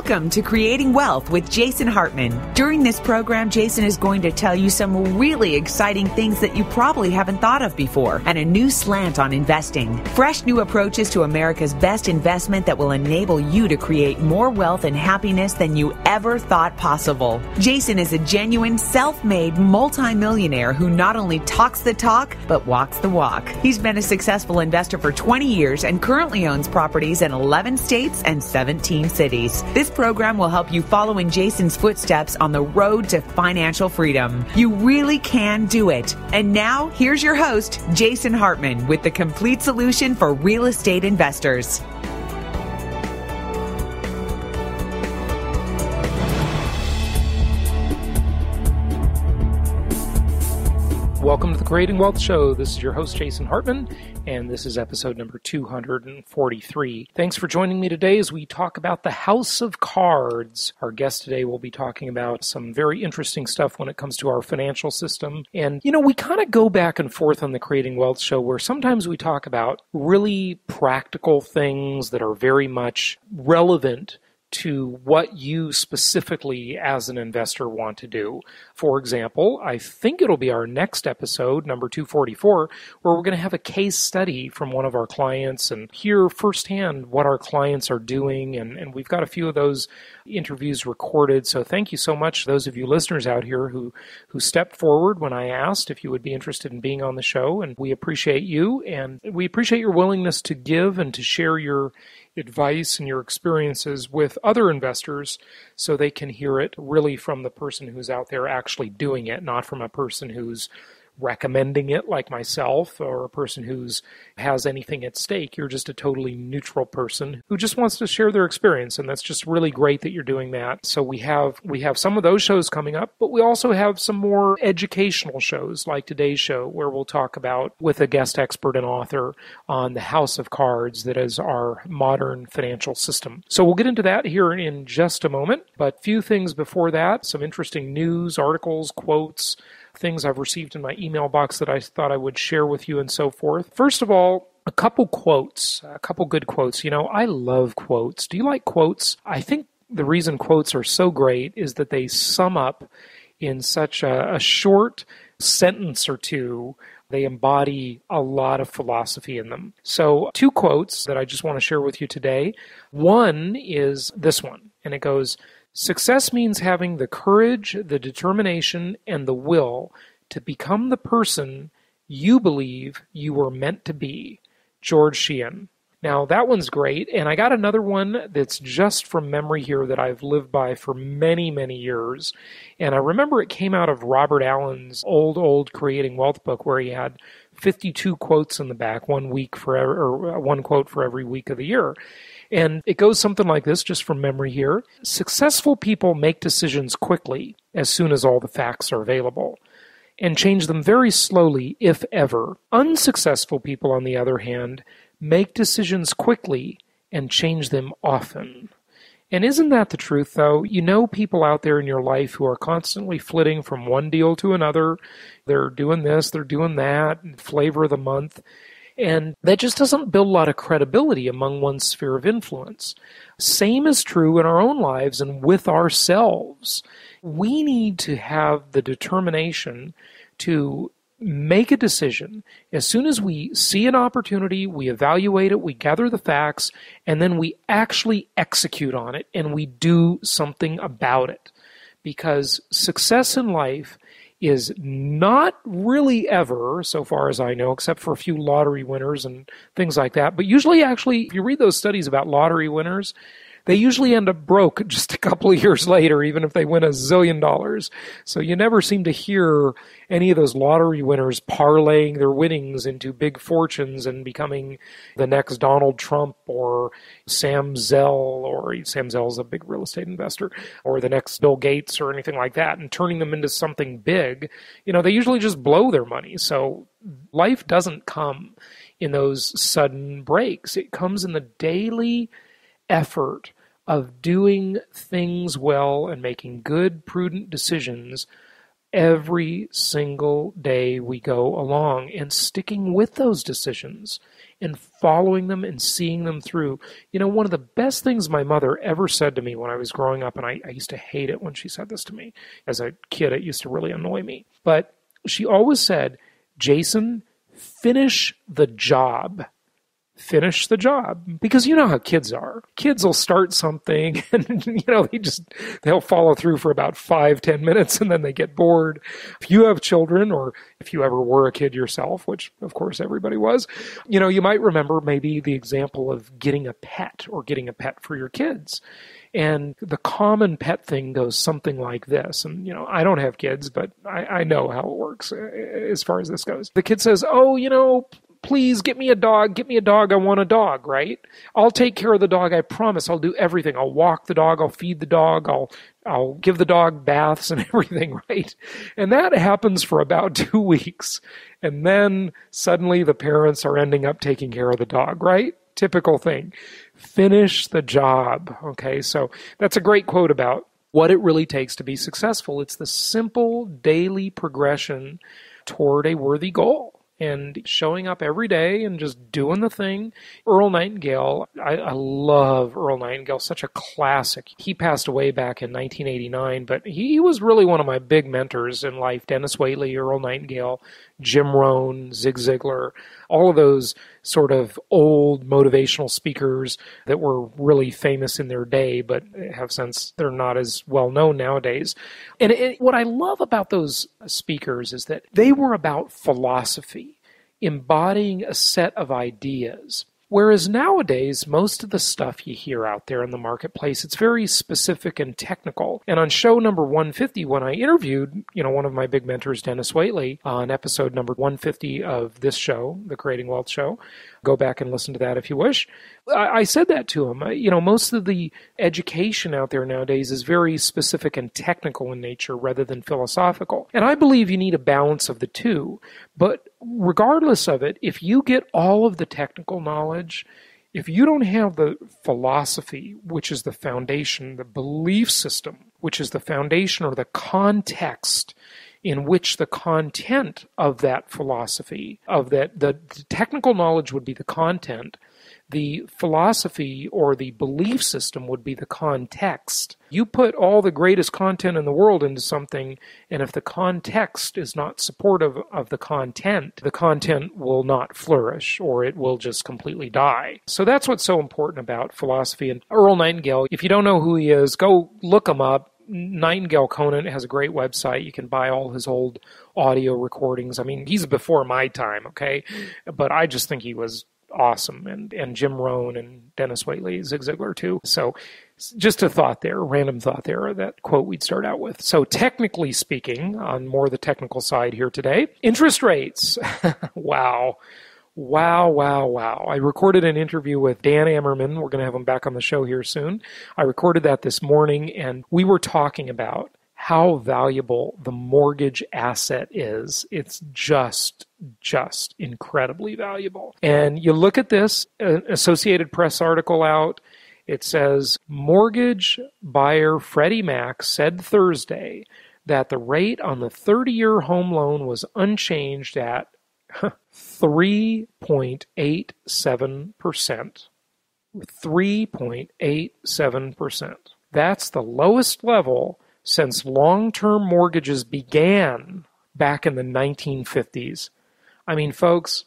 Welcome to Creating Wealth with Jason Hartman. During this program, Jason is going to tell you some really exciting things that you probably haven't thought of before and a new slant on investing. Fresh new approaches to America's best investment that will enable you to create more wealth and happiness than you ever thought possible. Jason is a genuine, self-made multimillionaire who not only talks the talk, but walks the walk. He's been a successful investor for 20 years and currently owns properties in 11 states and 17 cities. This program will help you follow in Jason's footsteps on the road to financial freedom. You really can do it. And now, here's your host, Jason Hartman, with the complete solution for real estate investors. Welcome to the Creating Wealth Show. This is your host, Jason Hartman, and this is episode number 243. Thanks for joining me today as we talk about the House of Cards. Our guest today will be talking about some very interesting stuff when it comes to our financial system. And, we kind of go back and forth on the Creating Wealth Show where sometimes we talk about really practical things that are very much relevant to what you specifically as an investor want to do. For example, I think it'll be our next episode, number 244, where we're going to have a case study from one of our clients and hear firsthand what our clients are doing. And we've got a few of those interviews recorded. So thank you so much, those of you listeners out here who stepped forward when I asked if you would be interested in being on the show. And we appreciate you, and we appreciate your willingness to give and to share your advice and your experiences with other investors so they can hear it really from the person who's out there actually doing it, not from a person who's recommending it like myself or a person who's has anything at stake. You're just a totally neutral person who just wants to share their experience, and that's just really great that you're doing that. So we have some of those shows coming up, but we also have some more educational shows like today's show where we'll talk about with a guest expert and author on the House of Cards that is our modern financial system. So we'll get into that here in just a moment, but few things before that, some interesting news, articles, quotes, things I've received in my email box that I thought I would share with you and so forth. First of all, a couple good quotes. I love quotes. Do you like quotes? I think the reason quotes are so great is that they sum up in such a short sentence or two. They embody a lot of philosophy in them. So 2 quotes that I just want to share with you today. One is this one, and it goes, "Success means having the courage, the determination, and the will to become the person you believe you were meant to be." George Sheehan. Now, that one's great, and I got another one that's just from memory here that I've lived by for many, many years. And I remember it came out of Robert Allen's old Creating Wealth book where he had 52 quotes in the back, one quote for every week of the year. And it goes something like this, just from memory here. "Successful people make decisions quickly as soon as all the facts are available, and change them very slowly, if ever. Unsuccessful people, on the other hand, make decisions quickly and change them often." And isn't that the truth, though? People out there in your life who are constantly flitting from one deal to another. They're doing this, they're doing that, flavor of the month. And that just doesn't build a lot of credibility among one's sphere of influence. Same is true in our own lives and with ourselves. We need to have the determination to make a decision. As soon as we see an opportunity, we evaluate it, we gather the facts, and then we actually execute on it and we do something about it. Because success in life is not really ever, so far as I know, except for a few lottery winners and things like that. But usually, actually, if you read those studies about lottery winners, they usually end up broke just a couple of years later, even if they win $1 zillion. So you never seem to hear any of those lottery winners parlaying their winnings into big fortunes and becoming the next Donald Trump or Sam Zell, or Sam Zell's a big real estate investor, or the next Bill Gates or anything like that, and turning them into something big. They usually just blow their money. So life doesn't come in those sudden breaks. It comes in the daily effort of doing things well and making good, prudent decisions every single day we go along and sticking with those decisions and following them and seeing them through. You know, one of the best things my mother ever said to me when I was growing up, and I used to hate it when she said this to me. As a kid, it used to really annoy me. But she always said, Jason, finish the job. Finish the job. Because you know how kids are. Kids will start something and, they'll follow through for about 5-10 minutes and then they get bored. If you have children, or if you ever were a kid yourself, which of course everybody was, you might remember maybe the example of getting a pet or getting a pet for your kids. And the common pet thing goes something like this. And, I don't have kids, but I know how it works as far as this goes. The kid says, please get me a dog. I want a dog, right? I'll take care of the dog. I promise. I'll do everything. I'll walk the dog. I'll feed the dog. I'll give the dog baths and everything, right? And that happens for about 2 weeks. And then suddenly the parents are ending up taking care of the dog, right? Typical thing. Finish the job. Okay, so that's a great quote about what it really takes to be successful. It's the simple daily progression toward a worthy goal. And showing up every day and just doing the thing. Earl Nightingale, I love Earl Nightingale, such a classic. He passed away back in 1989, but he was really one of my big mentors in life. Dennis Waitley, Earl Nightingale, Jim Rohn, Zig Ziglar, all of those sort of old motivational speakers that were really famous in their day, but have since they're not as well known nowadays. And what I love about those speakers is that they were about philosophy, embodying a set of ideas. Whereas nowadays, most of the stuff you hear out there in the marketplace, it's very specific and technical. And on show number 150, when I interviewed, one of my big mentors, Dennis Waitley, on episode number 150 of this show, the Creating Wealth Show, go back and listen to that if you wish. I said that to him. Most of the education out there nowadays is very specific and technical in nature rather than philosophical. And I believe you need a balance of the two. But regardless of it, if you get all of the technical knowledge, if you don't have the philosophy, which is the foundation, the belief system, which is the foundation or the context in which the content of that philosophy, of that, the technical knowledge would be the content, the philosophy or the belief system would be the context. You put all the greatest content in the world into something, and if the context is not supportive of the content will not flourish, or it will just completely die. So that's what's so important about philosophy. And Earl Nightingale, if you don't know who he is, go look him up. Nightingale Conan has a great website. You can buy all his old audio recordings. I mean, he's before my time, okay? But I just think he was awesome. And Jim Rohn and Dennis Waitley, Zig Ziglar too. So just a thought there, a random thought there, that quote we'd start out with. So technically speaking, on more the technical side here today, interest rates. Wow. I recorded an interview with Dan Ammerman. We're going to have him back on the show here soon. I recorded that this morning, and we were talking about how valuable the mortgage asset is. It's just incredibly valuable. And you look at this Associated Press article out. It says, mortgage buyer Freddie Mac said Thursday that the rate on the 30-year home loan was unchanged at 3.87%. 3.87%. That's the lowest level since long-term mortgages began back in the 1950s. I mean, folks,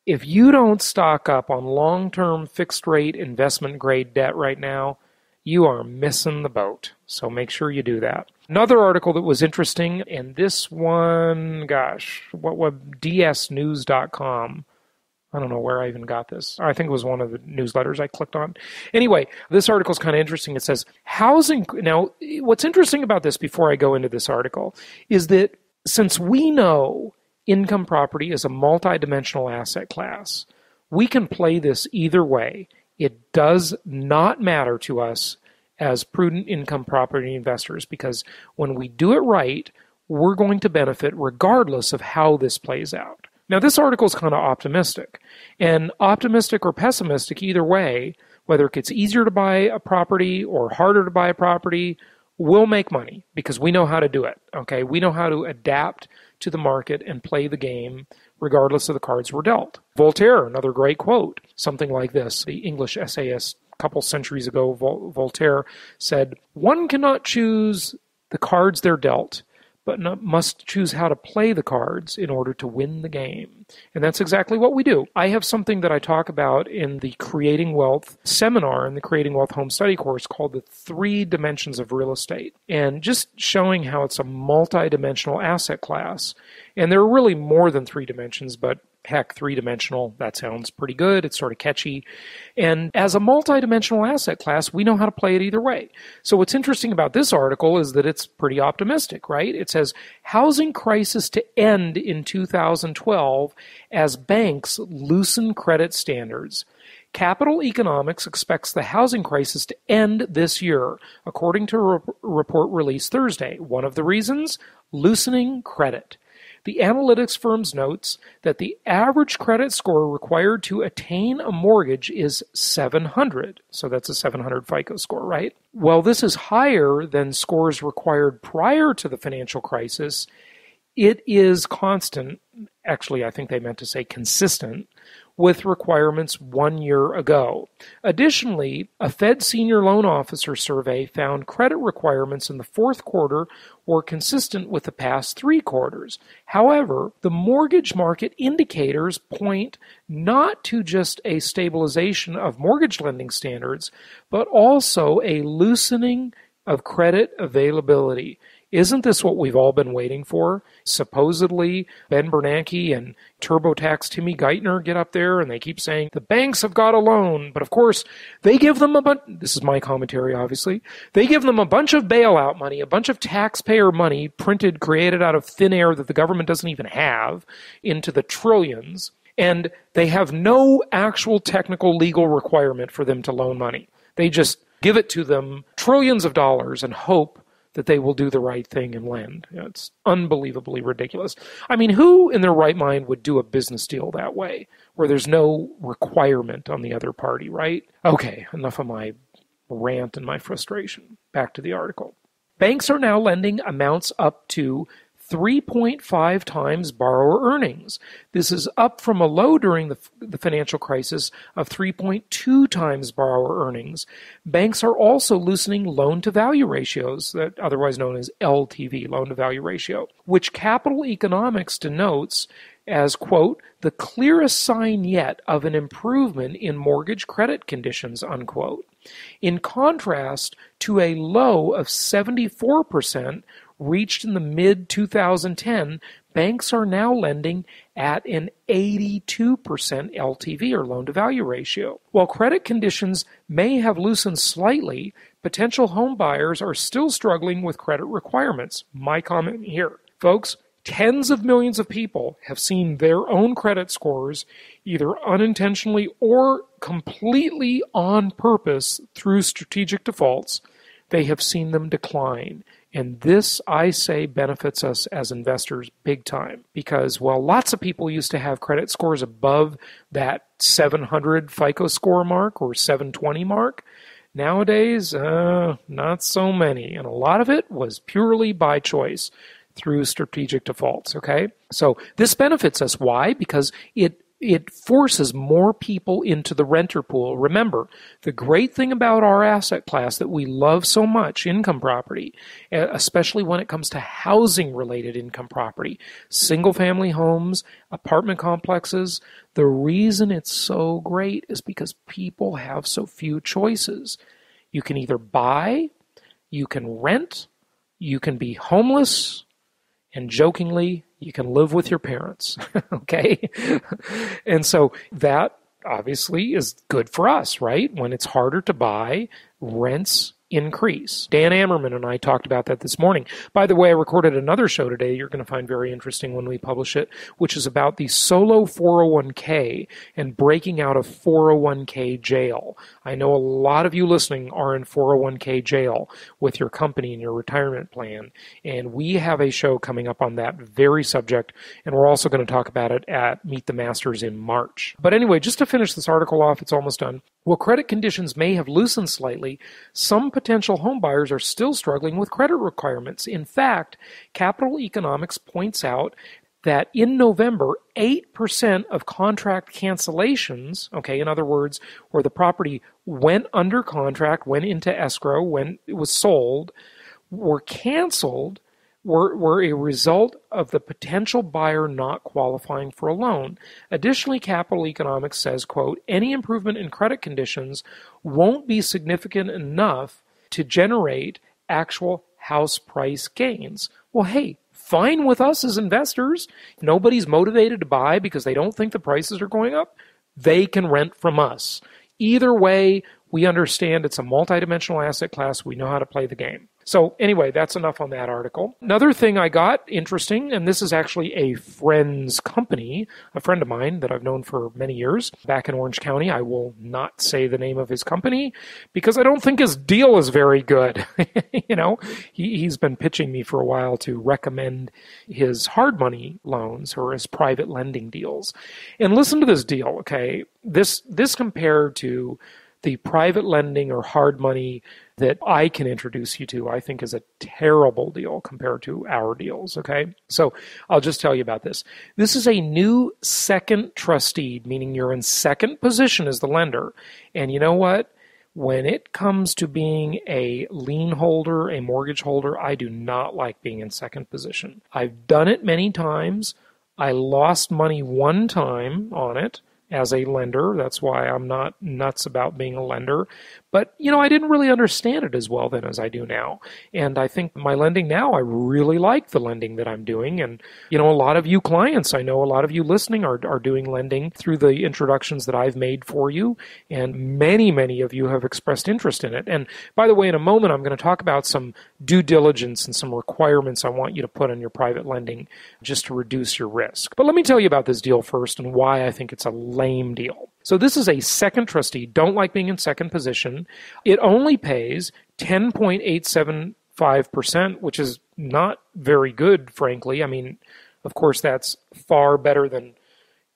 if you don't stock up on long-term fixed-rate investment-grade debt right now, you are missing the boat. So make sure you do that. Another article that was interesting, and this one, dsnews.com. I don't know where I even got this. I think it was one of the newsletters I clicked on. Anyway, this article is kind of interesting. It says, housing. Now, what's interesting about this before I go into this article is that since we know income property is a multidimensional asset class, we can play this either way. It does not matter to us as prudent income property investors, because when we do it right, we're going to benefit regardless of how this plays out. Now, this article is kind of optimistic, and optimistic or pessimistic either way, whether it gets easier to buy a property or harder to buy a property, we'll make money because we know how to do it, okay? We know how to adapt to the market and play the game regardless of the cards were dealt. Voltaire, another great quote, something like this. The English essayist a couple centuries ago, Voltaire, said, "One cannot choose the cards they're dealt, but must choose how to play the cards in order to win the game." And that's exactly what we do. I have something that I talk about in the Creating Wealth seminar, in the Creating Wealth Home Study course, called the 3 Dimensions of Real Estate, and just showing how it's a multi-dimensional asset class. And there are really more than 3 dimensions, but heck, 3-dimensional, that sounds pretty good. It's sort of catchy. And as a multi-dimensional asset class, we know how to play it either way. So what's interesting about this article is that it's pretty optimistic, right? It says, housing crisis to end in 2012 as banks loosen credit standards. Capital Economics expects the housing crisis to end this year, according to a report released Thursday. One of the reasons? Loosening credit. The analytics firm notes that the average credit score required to attain a mortgage is 700. So that's a 700 FICO score, right? Well, this is higher than scores required prior to the financial crisis. It is constant, actually I think they meant to say consistent, with requirements 1 year ago. Additionally, a Fed senior loan officer survey found credit requirements in the fourth quarter were consistent with the past 3 quarters. However, the mortgage market indicators point not to just a stabilization of mortgage lending standards, but also a loosening of credit availability. Isn't this what we've all been waiting for? Supposedly, Ben Bernanke and TurboTax Timmy Geithner get up there and they keep saying, the banks have got a loan. But of course, they give them this is my commentary, obviously. They give them a bunch of bailout money, a bunch of taxpayer money created out of thin air that the government doesn't even have, into the trillions. And they have no actual technical legal requirement for them to loan money. They just give it to them, trillions of dollars, and hope that they will do the right thing and lend. It's unbelievably ridiculous. I mean, who in their right mind would do a business deal that way, where there's no requirement on the other party, right? Okay, enough of my rant and my frustration. Back to the article. Banks are now lending amounts up to 3.5 times borrower earnings. This is up from a low during the financial crisis of 3.2 times borrower earnings. Banks are also loosening loan-to-value ratios, that otherwise known as LTV, loan-to-value ratio, which Capital Economics denotes as, quote, the clearest sign yet of an improvement in mortgage credit conditions, unquote. In contrast to a low of 74% reached in the mid-2010, banks are now lending at an 82% LTV, or loan-to-value ratio. While credit conditions may have loosened slightly, potential home buyers are still struggling with credit requirements. My comment here. Folks, tens of millions of people have seen their own credit scores, either unintentionally or completely on purpose through strategic defaults. They have seen them decline. And this, I say, benefits us as investors big time. Because while lots of people used to have credit scores above that 700 FICO score mark or 720 mark, nowadays, not so many. And a lot of it was purely by choice through strategic defaults, okay? So this benefits us. Why? Because it forces more people into the renter pool. Remember, the great thing about our asset class that we love so much, income property, especially when it comes to housing-related income property, single-family homes, apartment complexes, the reason it's so great is because people have so few choices. You can either buy, you can rent, you can be homeless, and jokingly, you can live with your parents, okay? And so that obviously is good for us, right? When it's harder to buy, rents increase. Dan Ammerman and I talked about that this morning. By the way, I recorded another show today you're going to find very interesting when we publish it, which is about the solo 401k and breaking out of 401k jail. I know a lot of you listening are in 401k jail with your company and your retirement plan, and we have a show coming up on that very subject, and we're also going to talk about it at Meet the Masters in March. But anyway, just to finish this article off, it's almost done. While credit conditions may have loosened slightly, some potential homebuyers are still struggling with credit requirements. In fact, Capital Economics points out that in November, 8% of contract cancellations, okay, in other words, where the property went under contract, went into escrow, when it was sold, were canceled, were a result of the potential buyer not qualifying for a loan. Additionally, Capital Economics says, quote, any improvement in credit conditions won't be significant enough to generate actual house price gains. Well, hey, fine with us as investors. If nobody's motivated to buy because they don't think the prices are going up, they can rent from us. Either way, we understand it's a multidimensional asset class. We know how to play the game. So anyway, that's enough on that article. Another thing I got interesting, and this is actually a friend's company, a friend of mine that I've known for many years back in Orange County. I will not say the name of his company because I don't think his deal is very good. He's been pitching me for a while to recommend his hard money loans or his private lending deals. And listen to this deal, okay? This compared to the private lending or hard money that I can introduce you to, I think is a terrible deal compared to our deals, okay? So I'll just tell you about this. This is a new second trustee, meaning you're in second position as the lender. And you know what? When it comes to being a lien holder, a mortgage holder, I do not like being in second position. I've done it many times. I lost money one time on it as a lender. That's why I'm not nuts about being a lender. But, I didn't really understand it as well then as I do now. And I think my lending now, I really like the lending that I'm doing. And, a lot of you clients, I know a lot of you listening are doing lending through the introductions that I've made for you. And many, many of you have expressed interest in it. And by the way, in a moment, I'm going to talk about some due diligence and some requirements I want you to put on your private lending just to reduce your risk. But let me tell you about this deal first and why I think it's a lame deal. So this is a second trustee. Don't like being in second position. It only pays 10.875%, which is not very good, frankly. I mean, of course, that's far better than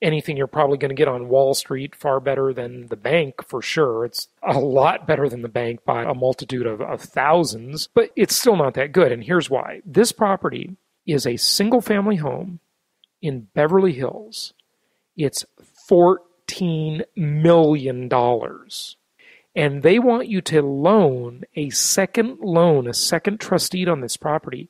anything you're probably going to get on Wall Street, far better than the bank for sure. It's a lot better than the bank by a multitude of thousands, but it's still not that good. And here's why. This property is a single-family home in Beverly Hills. It's $14 million. And they want you to loan a second trustee on this property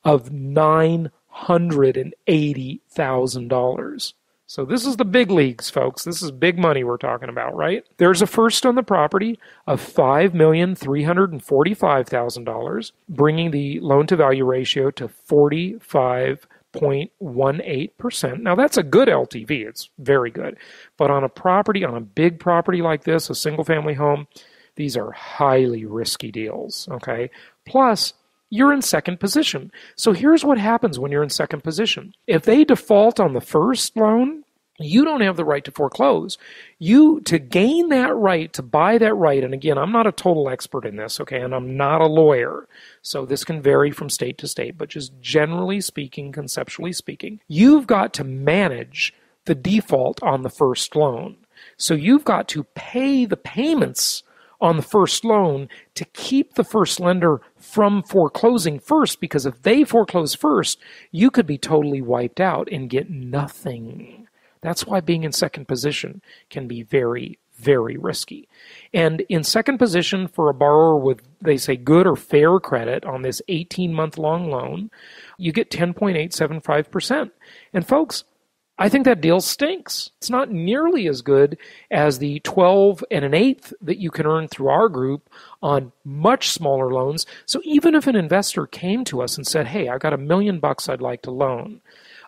of $980,000. So this is the big leagues, folks. This is big money we're talking about, right? There's a first on the property of $5,345,000, bringing the loan-to-value ratio to 45.18%. Now, that's a good LTV. It's very good. But on a big property like this, a single-family home, these are highly risky deals, okay? Plus, you're in second position. So here's what happens when you're in second position. If they default on the first loan, you don't have the right to foreclose. To gain that right, to buy that right, and again, I'm not a total expert in this, okay, and I'm not a lawyer, so this can vary from state to state, but just generally speaking, conceptually speaking, you've got to manage the default on the first loan. So you've got to pay the payments on the first loan to keep the first lender from foreclosing first, because if they foreclose first, you could be totally wiped out and get nothing. That's why being in second position can be very, very risky. And in second position for a borrower with, they say, good or fair credit on this 18-month long loan, you get 10.875%. And folks, I think that deal stinks. It's not nearly as good as the 12 1/8 that you can earn through our group on much smaller loans. So even if an investor came to us and said, hey, I've got $1 million I'd like to loan,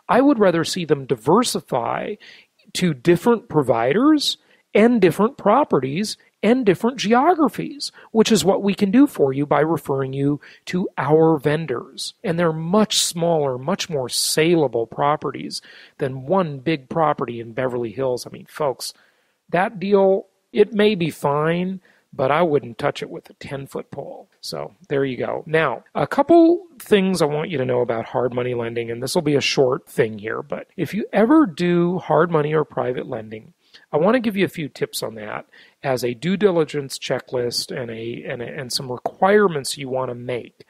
I would rather see them diversify to different providers and different properties and different geographies, which is what we can do for you by referring you to our vendors. And they're much smaller, much more saleable properties than one big property in Beverly Hills. I mean, folks, that deal, it may be fine, but I wouldn't touch it with a 10-foot pole. So there you go. Now, a couple things I want you to know about hard money lending, and this will be a short thing here, but if you ever do hard money or private lending, I want to give you a few tips on that as a due diligence checklist and some requirements you want to make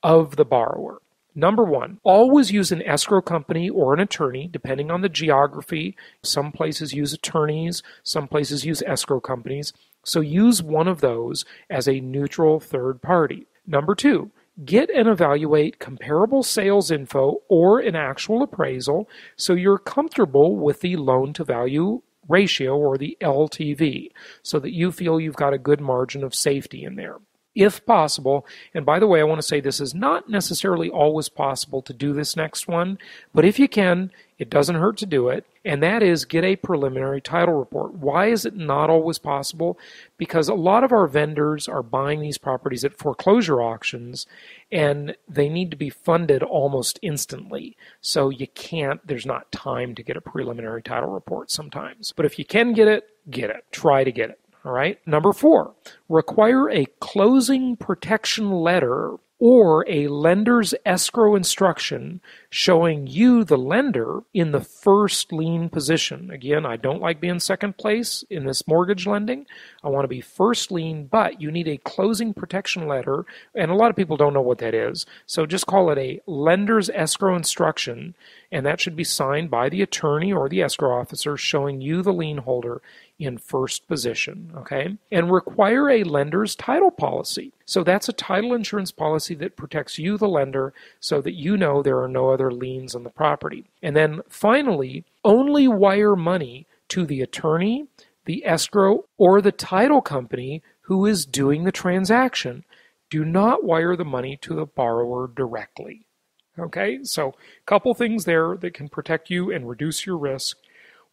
of the borrower. Number one, always use an escrow company or an attorney, depending on the geography. Some places use attorneys, some places use escrow companies. So use one of those as a neutral third party. Number two, get and evaluate comparable sales info or an actual appraisal so you're comfortable with the loan-to-value ratio or the LTV so that you feel you've got a good margin of safety in there. If possible, and by the way, I want to say this is not necessarily always possible to do this next one, but if you can, it doesn't hurt to do it, and that is get a preliminary title report. Why is it not always possible? Because a lot of our vendors are buying these properties at foreclosure auctions, and they need to be funded almost instantly. So there's not time to get a preliminary title report sometimes. But if you can get it, try to get it. All right. Number four, require a closing protection letter or a lender's escrow instruction showing you, the lender, in the first lien position. Again, I don't like being second place in this mortgage lending. I want to be first lien, but you need a closing protection letter, and a lot of people don't know what that is. So just call it a lender's escrow instruction, and that should be signed by the attorney or the escrow officer showing you, the lien holder, in first position, okay? And require a lender's title policy. So that's a title insurance policy that protects you, the lender, so that you know there are no other liens on the property. And then finally, only wire money to the attorney, the escrow, or the title company who is doing the transaction. Do not wire the money to the borrower directly. Okay, so a couple things there that can protect you and reduce your risk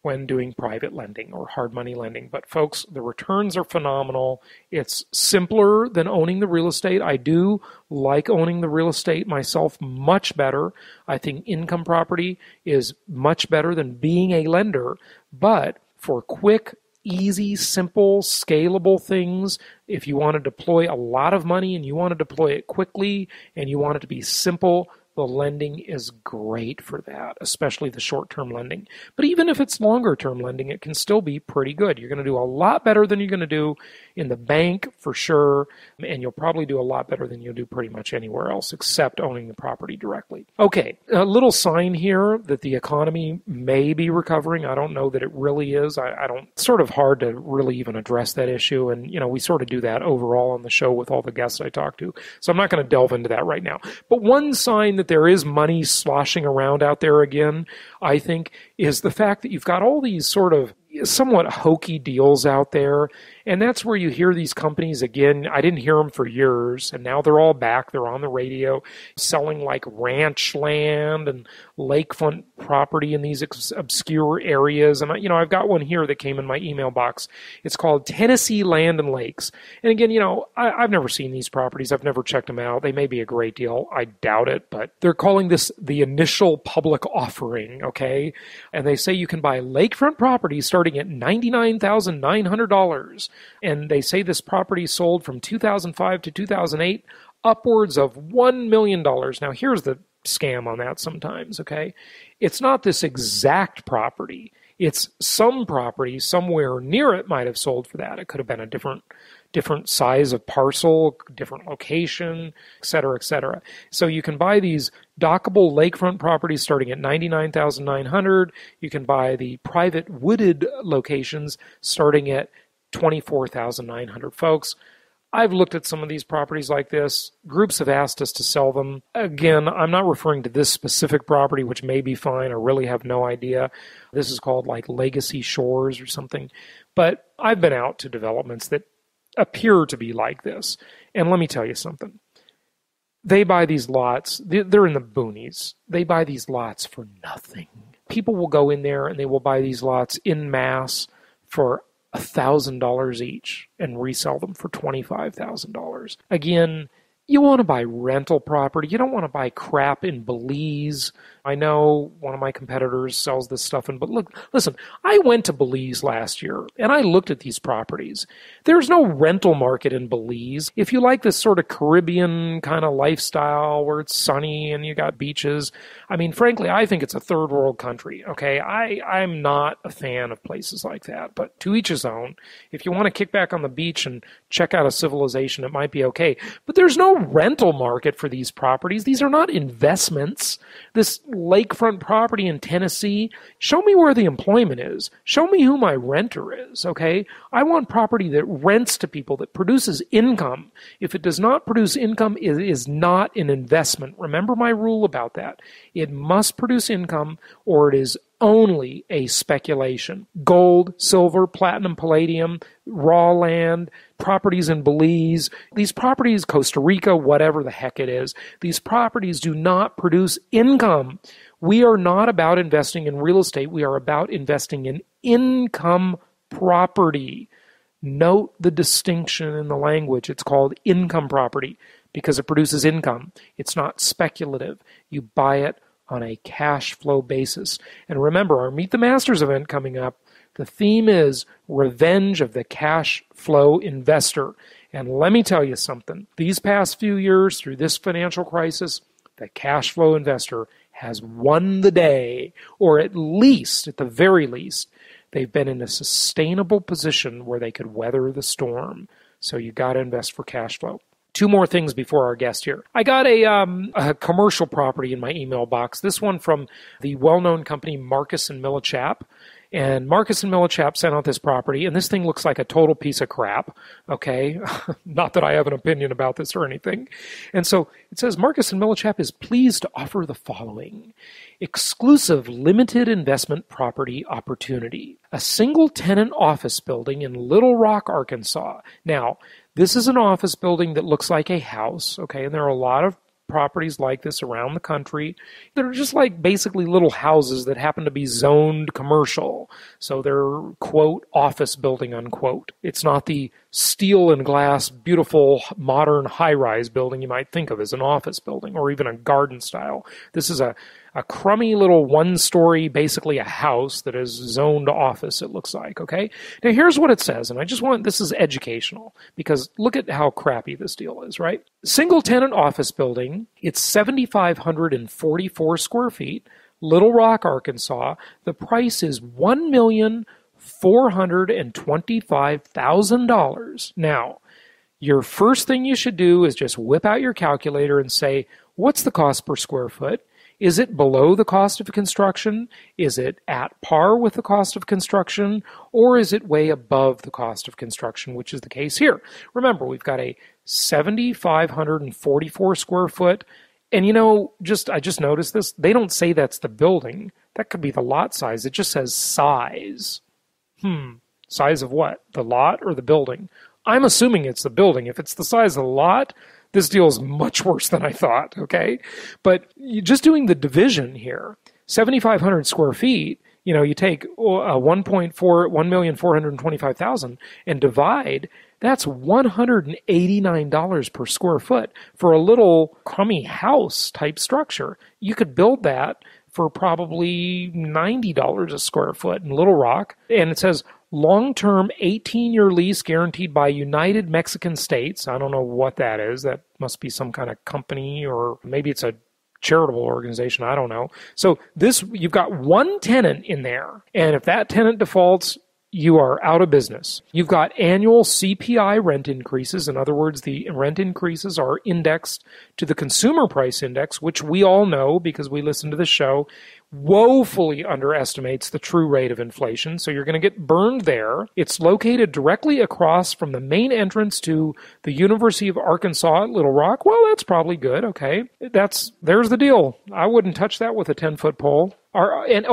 when doing private lending or hard money lending. But folks, the returns are phenomenal. It's simpler than owning the real estate. I do like owning the real estate myself much better. I think income property is much better than being a lender. But for quick, easy, simple, scalable things, if you want to deploy a lot of money and you want to deploy it quickly and you want it to be simple, the lending is great for that, especially the short-term lending. But even if it's longer-term lending, it can still be pretty good. You're going to do a lot better than you're going to do in the bank for sure, and you'll probably do a lot better than you'll do pretty much anywhere else except owning the property directly. Okay, a little sign here that the economy may be recovering. I don't know that it really is. I don't. It's sort of hard to really even address that issue, and we sort of do that overall on the show with all the guests I talk to. So I'm not going to delve into that right now. But one sign that there is money sloshing around out there again, I think, is the fact that you've got all these sort of somewhat hokey deals out there. And that's where you hear these companies again. I didn't hear them for years, and now they're all back. They're on the radio selling like ranch land and lakefront property in these obscure areas. And I've got one here that came in my email box. It's called Tennessee Land and Lakes. And again, I've never seen these properties. I've never checked them out. They may be a great deal. I doubt it, but they're calling this the initial public offering, okay? And they say you can buy lakefront properties starting at $99,900. And they say this property sold from 2005 to 2008, upwards of $1 million. Now, here's the scam on that sometimes, okay? It's not this exact property. It's some property somewhere near it might have sold for that. It could have been a different size of parcel, different location, et cetera, et cetera. So you can buy these dockable lakefront properties starting at $99,900. You can buy the private wooded locations starting at $24,900. Folks, I've looked at some of these properties like this. Groups have asked us to sell them. Again, I'm not referring to this specific property, which may be fine. I really have no idea. This is called like Legacy Shores or something. But I've been out to developments that appear to be like this. And let me tell you something. They buy these lots. They're in the boonies. They buy these lots for nothing. People will go in there and they will buy these lots en masse for $1,000 each and resell them for $25,000. Again, you want to buy rental property. You don't want to buy crap in Belize. I know one of my competitors sells this stuff but listen, I went to Belize last year and I looked at these properties. There's no rental market in Belize. If you like this sort of Caribbean kind of lifestyle where it's sunny and you got beaches, frankly, I think it's a third world country, okay? I'm not a fan of places like that, but to each his own. If you want to kick back on the beach and check out a civilization, it might be okay. But there's no no rental market for these properties. These are not investments. This lakefront property in Tennessee, show me where the employment is. Show me who my renter is, okay? I want property that rents to people, that produces income. If it does not produce income, it is not an investment. Remember my rule about that. It must produce income or it is only a speculation. Gold, silver, platinum, palladium, raw land, properties in Belize, these properties, Costa Rica, whatever the heck it is, these properties do not produce income. We are not about investing in real estate. We are about investing in income property. Note the distinction in the language. It's called income property because it produces income. It's not speculative. You buy it on a cash flow basis. And remember, our Meet the Masters event coming up, the theme is Revenge of the Cash Flow Investor. And let me tell you something. These past few years, through this financial crisis, the cash flow investor has won the day, or at least, at the very least, they've been in a sustainable position where they could weather the storm. So you got to invest for cash flow. Two more things before our guest here. I got a commercial property in my email box. This one from the well-known company Marcus & Millichap. And Marcus & Millichap sent out this property, and this thing looks like a total piece of crap, okay? Not that I have an opinion about this or anything. And so it says, Marcus & Millichap is pleased to offer the following. Exclusive limited investment property opportunity. A single-tenant office building in Little Rock, Arkansas. Now, this is an office building that looks like a house, okay? And there are a lot of properties like this around the country. They're just like basically little houses that happen to be zoned commercial. So they're, quote, office building, unquote. It's not the steel and glass, beautiful, modern high-rise building you might think of as an office building or even a garden style. This is a crummy little one-story, basically a house that is zoned office, it looks like, okay? Now, here's what it says, and this is educational, because look at how crappy this deal is, right? Single-tenant office building, it's 7,544 square feet, Little Rock, Arkansas. The price is $1,425,000. Now, your first thing you should do is just whip out your calculator and say, what's the cost per square foot? Is it below the cost of construction? Is it at par with the cost of construction? Or is it way above the cost of construction, which is the case here? Remember, we've got a 7,544 square foot. And I just noticed this. They don't say that's the building. That could be the lot size. It just says size. Size of what? The lot or the building? I'm assuming it's the building. If it's the size of the lot, this deal is much worse than I thought, okay? But just doing the division here, 7,500 square feet, you take 1,425,000 and divide, that's $189 per square foot for a little crummy house type structure. You could build that for probably $90 a square foot in Little Rock. And it says long-term 18-year lease guaranteed by United Mexican States. I don't know what that is. That must be some kind of company, or maybe it's a charitable organization. I don't know. So you've got one tenant in there. And if that tenant defaults, you are out of business. You've got annual CPI rent increases. In other words, the rent increases are indexed to the consumer price index, which we all know because we listen to the show, woefully underestimates the true rate of inflation. So you're going to get burned there. It's located directly across from the main entrance to the University of Arkansas at Little Rock. Well, that's probably good. Okay. There's the deal. I wouldn't touch that with a 10-foot pole. I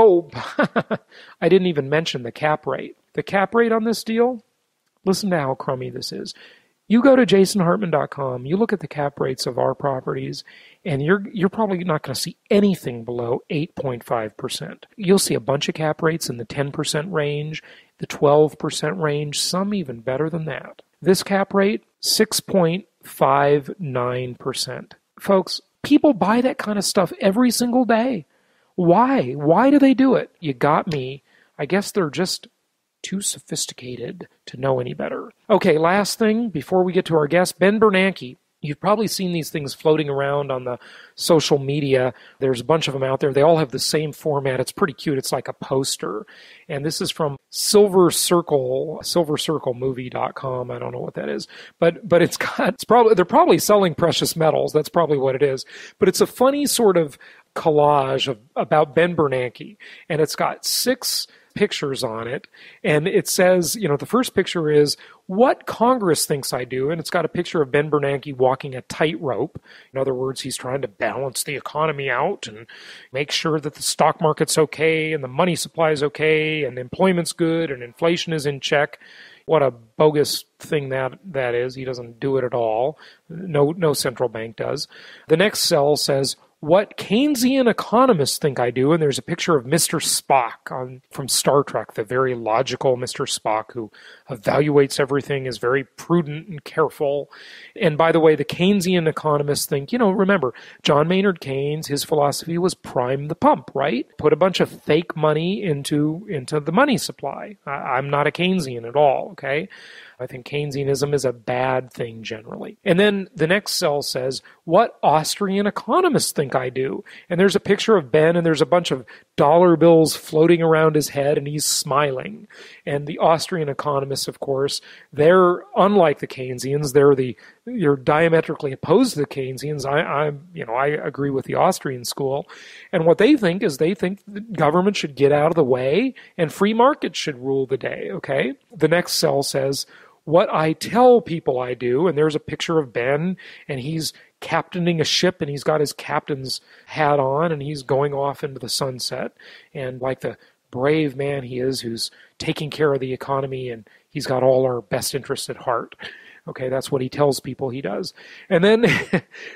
didn't even mention the cap rate. The cap rate on this deal, listen to how crummy this is. You go to jasonhartman.com, you look at the cap rates of our properties, and you're probably not going to see anything below 8.5%. You'll see a bunch of cap rates in the 10% range, the 12% range, some even better than that. This cap rate, 6.59%. Folks, people buy that kind of stuff every single day. Why? Why do they do it? You got me. I guess they're just too sophisticated to know any better. Okay, last thing before we get to our guest, Ben Bernanke. You've probably seen these things floating around on the social media. There's a bunch of them out there. They all have the same format. It's pretty cute. It's like a poster. And this is from silvercirclemovie.com. I don't know what that is. But they're probably selling precious metals. That's probably what it is. But it's a funny sort of collage about Ben Bernanke. And it's got 6 pictures on it, and it says, the first picture is what Congress thinks I do, and it's got a picture of Ben Bernanke walking a tightrope. In other words, he's trying to balance the economy out and make sure that the stock market's okay and the money supply is okay and employment's good and inflation is in check. What a bogus thing that is. He doesn't do it at all. No central bank does. The next cell says what Keynesian economists think I do, and there's a picture of Mr. Spock from Star Trek, the very logical Mr. Spock who evaluates everything, is very prudent and careful. And by the way, the Keynesian economists think, remember, John Maynard Keynes, his philosophy was prime the pump, right? Put a bunch of fake money into the money supply. I'm not a Keynesian at all, okay? I think Keynesianism is a bad thing generally. And then the next cell says, what Austrian economists think I do. And there's a picture of Ben, and there's a bunch of dollar bills floating around his head, and he's smiling. And the Austrian economists, of course, they're unlike the Keynesians. You're diametrically opposed to the Keynesians. I agree with the Austrian school. And what they think is the government should get out of the way and free markets should rule the day, okay? The next cell says, what I tell people I do, and there's a picture of Ben, and he's captaining a ship, and he's got his captain's hat on, and he's going off into the sunset, and like the brave man he is who's taking care of the economy, and he's got all our best interests at heart. Okay, that's what he tells people he does. And then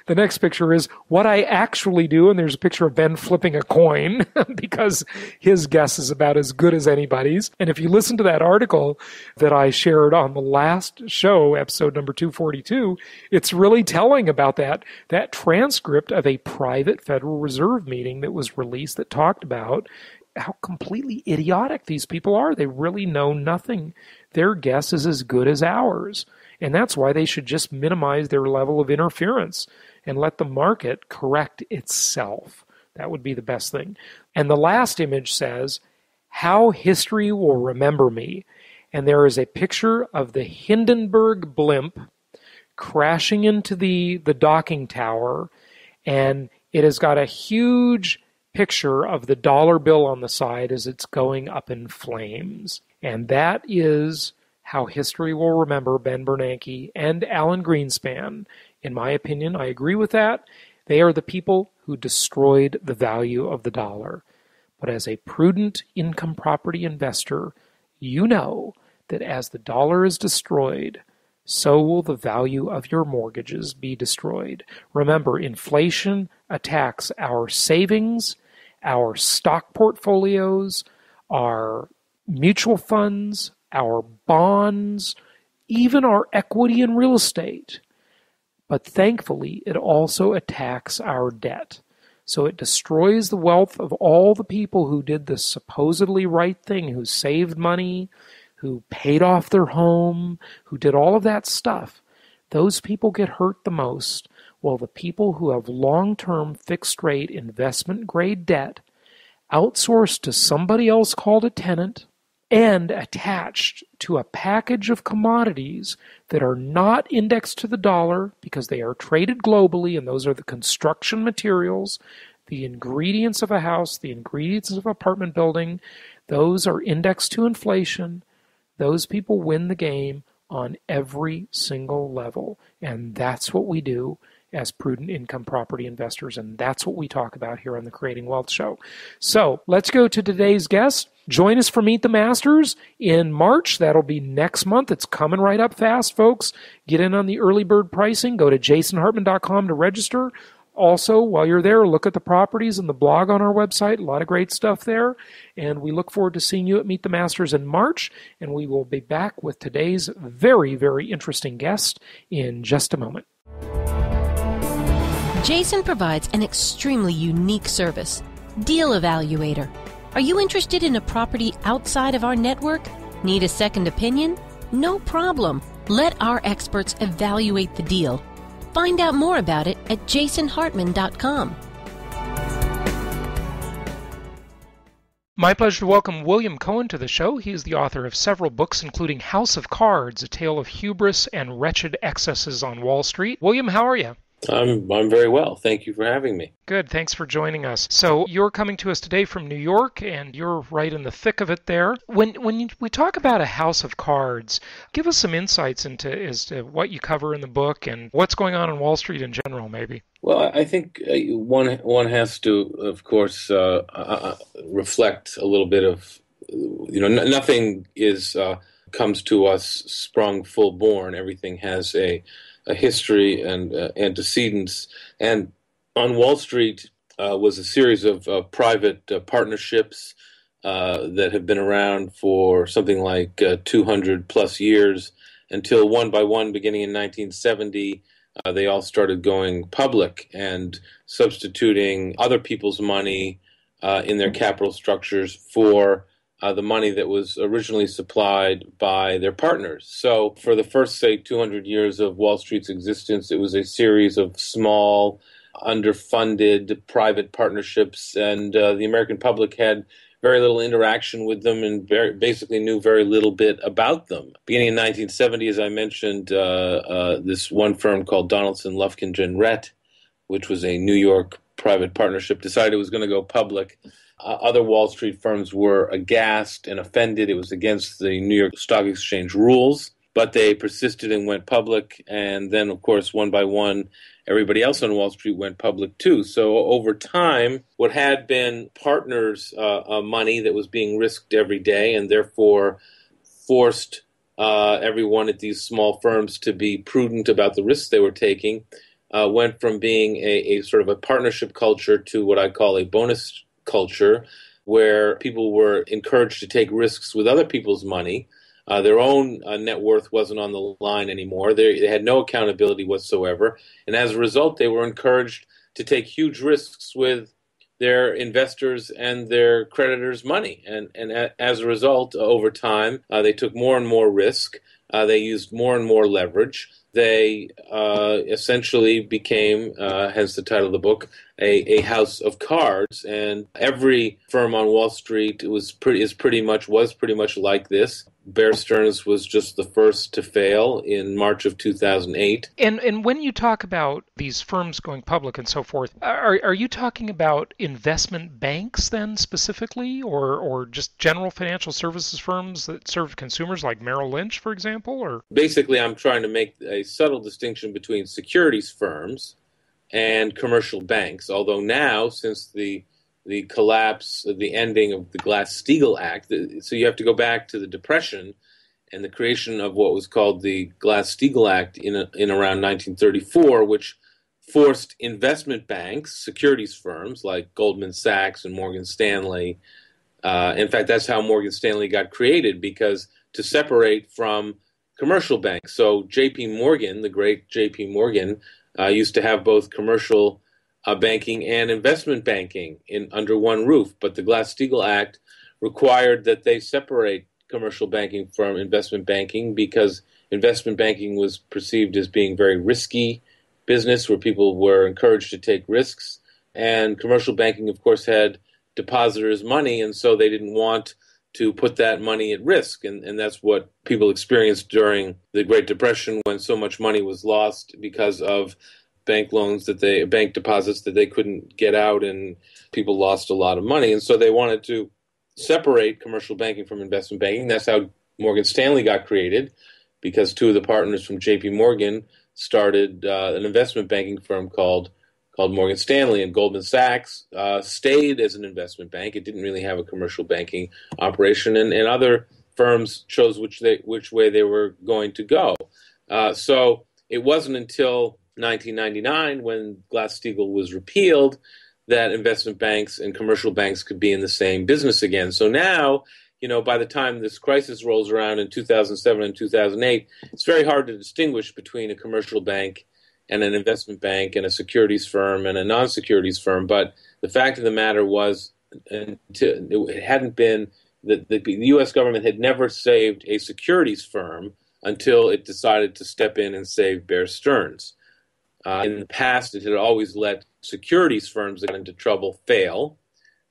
the next picture is what I actually do, and there's a picture of Ben flipping a coin because his guess is about as good as anybody's. And if you listen to that article that I shared on the last show, episode number 242, it's really telling about that transcript of a private Federal Reserve meeting that was released that talked about how completely idiotic these people are. They really know nothing. Their guess is as good as ours. And that's why they should just minimize their level of interference and let the market correct itself. That would be the best thing. And the last image says, how history will remember me. And there is a picture of the Hindenburg blimp crashing into the docking tower, and it has got a huge picture of the dollar bill on the side as it's going up in flames. And that is how history will remember Ben Bernanke and Alan Greenspan. In my opinion, I agree with that. They are the people who destroyed the value of the dollar. But as a prudent income property investor, you know that as the dollar is destroyed, so will the value of your mortgages be destroyed. Remember, inflation attacks our savings, our stock portfolios, our mutual funds, our bonds, even our equity in real estate. But thankfully, it also attacks our debt. So it destroys the wealth of all the people who did the supposedly right thing, who saved money, who paid off their home, who did all of that stuff. Those people get hurt the most, while the people who have long-term fixed-rate investment-grade debt outsourced to somebody else called a tenant and attached to a package of commodities that are not indexed to the dollar because they are traded globally, and those are the construction materials, the ingredients of a house, the ingredients of an apartment building. Those are indexed to inflation. Those people win the game on every single level, and that's what we do as prudent income property investors, and that's what we talk about here on the Creating Wealth Show. So let's go to today's guest. Join us for Meet the Masters in March. That'll be next month. It's coming right up fast, folks. Get in on the early bird pricing. Go to jasonhartman.com to register. Also, while you're there, look at the properties and the blog on our website. A lot of great stuff there. And we look forward to seeing you at Meet the Masters in March. And we will be back with today's very, very interesting guest in just a moment. Jason provides an extremely unique service, Deal Evaluator. Are you interested in a property outside of our network? Need a second opinion? No problem. Let our experts evaluate the deal. Find out more about it at jasonhartman.com. My pleasure to welcome William Cohan to the show. He is the author of several books, including House of Cards, A Tale of Hubris and Wretched Excesses on Wall Street. William, how are you? I'm very well. Thank you for having me. Good. Thanks for joining us. So you're coming to us today from New York, and you're right in the thick of it there. When we talk about a house of cards, give us some insights as to what you cover in the book and what's going on Wall Street in general, maybe. Well, I think one has to, of course, reflect a little bit of, nothing comes to us sprung full born. Everything has a history and antecedents. And on Wall Street was a series of private partnerships that have been around for something like 200 plus years until one by one, beginning in 1970, they all started going public and substituting other people's money in their capital structures for the money that was originally supplied by their partners. So for the first, say, 200 years of Wall Street's existence, it was a series of small, underfunded private partnerships, and the American public had very little interaction with them and basically knew very little bit about them. Beginning in 1970, as I mentioned, this one firm called Donaldson, Lufkin, Jenrette, which was a New York private partnership, decided it was going to go public. Other Wall Street firms were aghast and offended. It was against the New York Stock Exchange rules, but they persisted and went public. And then, of course, one by one, everybody else on Wall Street went public too. So over time, what had been partners' money that was being risked every day and therefore forced everyone at these small firms to be prudent about the risks they were taking, went from being a sort of a partnership culture to what I call a bonus culture, where people were encouraged to take risks with other people's money. Their own net worth wasn't on the line anymore. They had no accountability whatsoever. And as a result, they were encouraged to take huge risks with their investors and their creditors' money. And as a result, over time, they took more and more risk. They used more and more leverage. They essentially became, hence the title of the book, a house of cards. And every firm on Wall Street was pretty much like this. Bear Stearns was just the first to fail in March of 2008. And when you talk about these firms going public and so forth, are you talking about investment banks then specifically, or just general financial services firms that serve consumers like Merrill Lynch, for example? Or basically, I'm trying to make a subtle distinction between securities firms and commercial banks, although now, since the collapse, the ending of the Glass-Steagall Act, so you have to go back to the Depression and the creation of what was called the Glass-Steagall Act in around 1934, which forced investment banks, securities firms like Goldman Sachs and Morgan Stanley. In fact, that's how Morgan Stanley got created, because to separate from commercial banks. So J.P. Morgan, the great J.P. Morgan, used to have both commercial banking and investment banking under one roof. But the Glass-Steagall Act required that they separate commercial banking from investment banking, because investment banking was perceived as being very risky business where people were encouraged to take risks. And commercial banking, of course, had depositors' money, and so they didn't want to put that money at risk. And that's what people experienced during the Great Depression, when so much money was lost because of bank deposits that they couldn't get out, and people lost a lot of money. And so they wanted to separate commercial banking from investment banking. That's how Morgan Stanley got created, because two of the partners from J.P. Morgan started an investment banking firm called Morgan Stanley, and Goldman Sachs stayed as an investment bank. It didn't really have a commercial banking operation, and other firms chose which way they were going to go. So it wasn't until 1999, when Glass-Steagall was repealed, that investment banks and commercial banks could be in the same business again. So now, by the time this crisis rolls around in 2007 and 2008, it's very hard to distinguish between a commercial bank and an investment bank and a securities firm and a non-securities firm. But the fact of the matter was, it hadn't been that the U.S. government had never saved a securities firm until it decided to step in and save Bear Stearns. In the past, it had always let securities firms that got into trouble fail,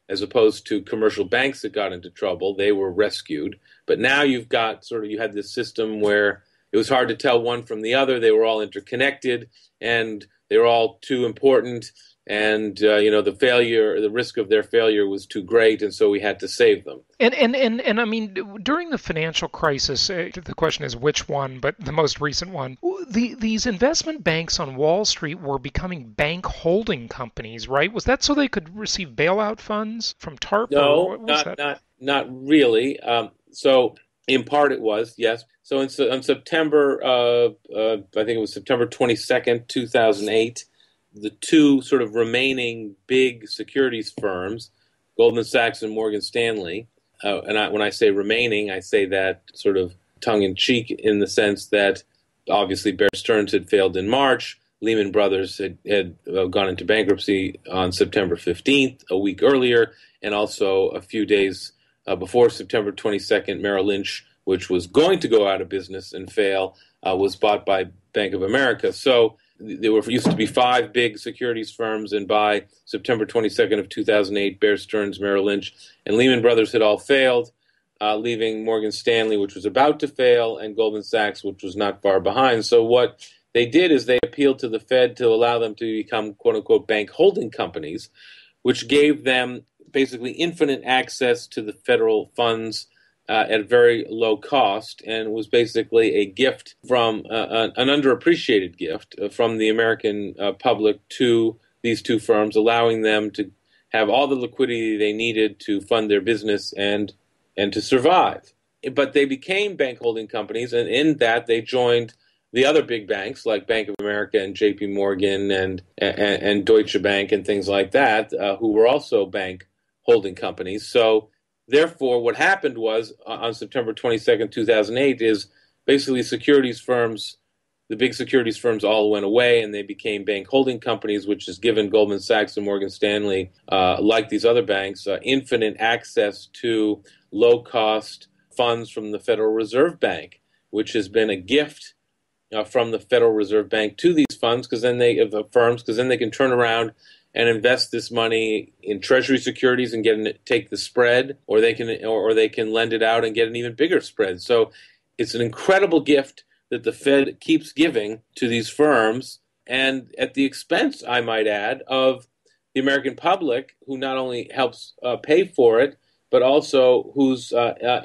as opposed to commercial banks that got into trouble. They were rescued. But now you had this system where it was hard to tell one from the other. They were all interconnected, and they were all too important. And, the risk of their failure was too great, and so we had to save them. And I mean, during the financial crisis, the question is which one, but the most recent one, these investment banks on Wall Street were becoming bank holding companies, right? Was that so they could receive bailout funds from TARP? No, not really. So in part it was, yes. So on September, I think it was September 22nd, 2008, the two sort of remaining big securities firms, Goldman Sachs and Morgan Stanley, when I say remaining, I say that sort of tongue-in-cheek in the sense that obviously Bear Stearns had failed in March. Lehman Brothers had gone into bankruptcy on September 15th, a week earlier, and also a few days before September 22nd, Merrill Lynch, which was going to go out of business and fail, was bought by Bank of America. So there used to be five big securities firms, and by September 22nd of 2008, Bear Stearns, Merrill Lynch, and Lehman Brothers had all failed, leaving Morgan Stanley, which was about to fail, and Goldman Sachs, which was not far behind. So what they did is they appealed to the Fed to allow them to become, quote-unquote, bank holding companies, which gave them basically infinite access to the federal funds at very low cost, and was basically a gift from an underappreciated gift from the American public to these two firms, allowing them to have all the liquidity they needed to fund their business and to survive. But they became bank holding companies, and in that they joined the other big banks like Bank of America and J.P. Morgan and Deutsche Bank and things like that, who were also bank holding companies. So therefore, what happened was on September 22nd, 2008, is basically the big securities firms all went away and they became bank holding companies, which has given Goldman Sachs and Morgan Stanley, like these other banks, infinite access to low-cost funds from the Federal Reserve Bank, which has been a gift from the Federal Reserve Bank to these funds, because then they can turn around and invest this money in Treasury securities and take the spread, or they can lend it out and get an even bigger spread. So it's an incredible gift that the Fed keeps giving to these firms, and at the expense, I might add, of the American public, who not only helps pay for it, but also whose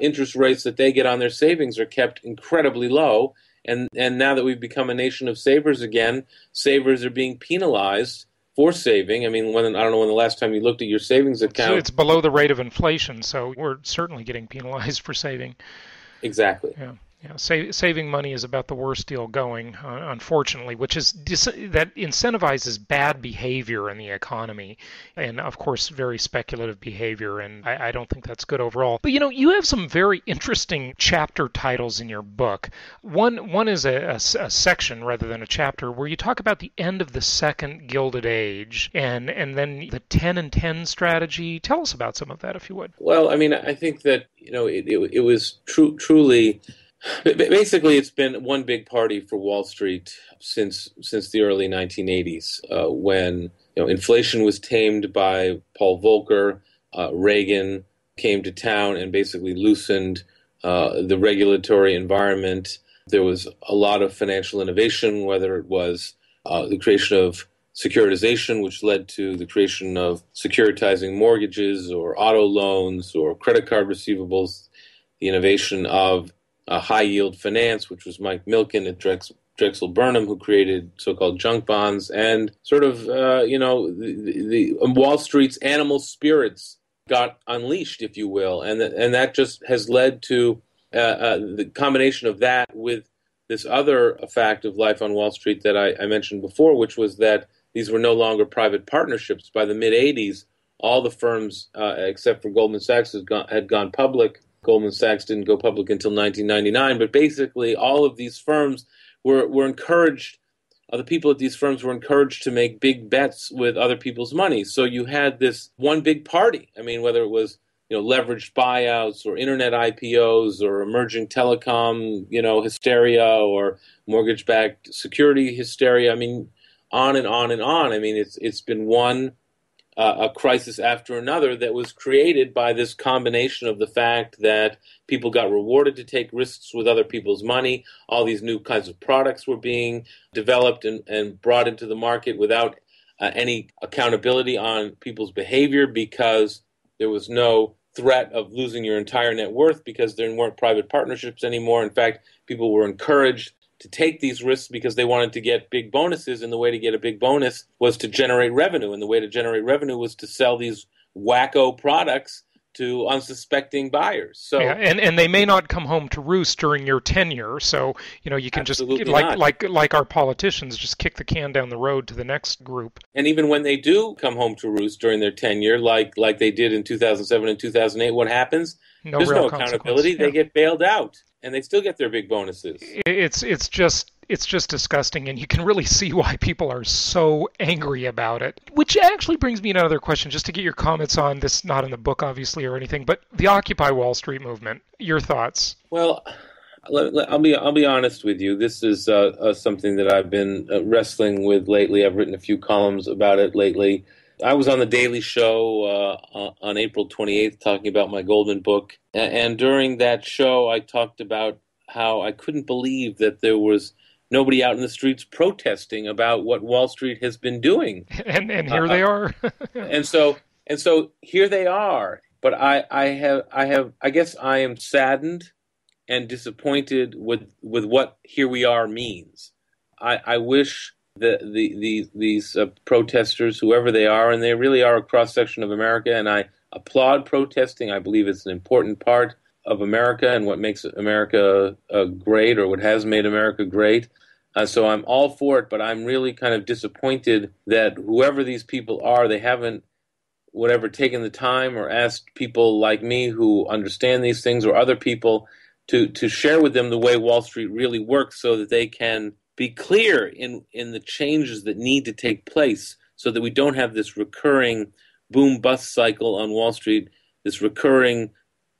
interest rates that they get on their savings are kept incredibly low. And now that we've become a nation of savers again, savers are being penalized for saving. I mean, I don't know when the last time you looked at your savings account. So it's below the rate of inflation, so we're certainly getting penalized for saving. Exactly. Yeah. Saving money is about the worst deal going, unfortunately, which is that incentivizes bad behavior in the economy, and of course very speculative behavior, and I don't think that's good overall. But you have some very interesting chapter titles in your book. One is a section rather than a chapter where you talk about the end of the second Gilded Age, and then the 10 and 10 strategy. Tell us about some of that, if you would. Well, I mean, I think that it was truly. Basically, it's been one big party for Wall Street since the early 1980s, when inflation was tamed by Paul Volcker. Reagan came to town and basically loosened the regulatory environment. There was a lot of financial innovation, whether it was the creation of securitization, which led to the creation of securitizing mortgages or auto loans or credit card receivables, the innovation of high-yield finance, which was Mike Milken at Drexel Burnham, who created so-called junk bonds, and sort of, the Wall Street's animal spirits got unleashed, if you will, and that just has led to the combination of that with this other fact of life on Wall Street that I mentioned before, which was that these were no longer private partnerships. By the mid-'80s, all the firms, except for Goldman Sachs, had gone public. Goldman Sachs didn't go public until 1999, but basically all of these firms were encouraged, the people at these firms were encouraged to make big bets with other people's money. So you had this one big party. I mean, whether it was leveraged buyouts or internet IPOs or emerging telecom hysteria or mortgage-backed security hysteria. I mean, on and on and on. I mean, it's been one a crisis after another that was created by this combination of the fact that people got rewarded to take risks with other people's money. All these new kinds of products were being developed and brought into the market without any accountability on people's behavior, because there was no threat of losing your entire net worth because there weren't private partnerships anymore. In fact, people were encouraged to take these risks because they wanted to get big bonuses, and the way to get a big bonus was to generate revenue, and the way to generate revenue was to sell these wacko products to unsuspecting buyers. So, yeah, and they may not come home to roost during your tenure, so you can just like our politicians just kick the can down the road to the next group. And even when they do come home to roost during their tenure, like they did in 2007 and 2008, what happens? There's no accountability. They get bailed out, and they still get their big bonuses. It's just disgusting, and you can really see why people are so angry about it. Which actually brings me to another question, just to get your comments on this, not in the book, obviously, or anything, but the Occupy Wall Street movement. Your thoughts? Well, I'll be honest with you. This is something that I've been wrestling with lately. I've written a few columns about it lately. I was on the Daily Show on April 28th talking about my Goldman book, and during that show I talked about how I couldn't believe that there was nobody out in the streets protesting about what Wall Street has been doing. And here they are. and so here they are. But I guess I am saddened and disappointed with what here we are means. I wish that these protesters, whoever they are, and they really are a cross-section of America, and I applaud protesting. I believe it's an important part of America and what makes America great, or what has made America great. So I'm all for it, but I'm really kind of disappointed that whoever these people are, they haven't taken the time or asked people like me who understand these things, or other people, to share with them the way Wall Street really works, so that they can be clear in the changes that need to take place, so that we don't have this recurring boom-bust cycle on Wall Street, this recurring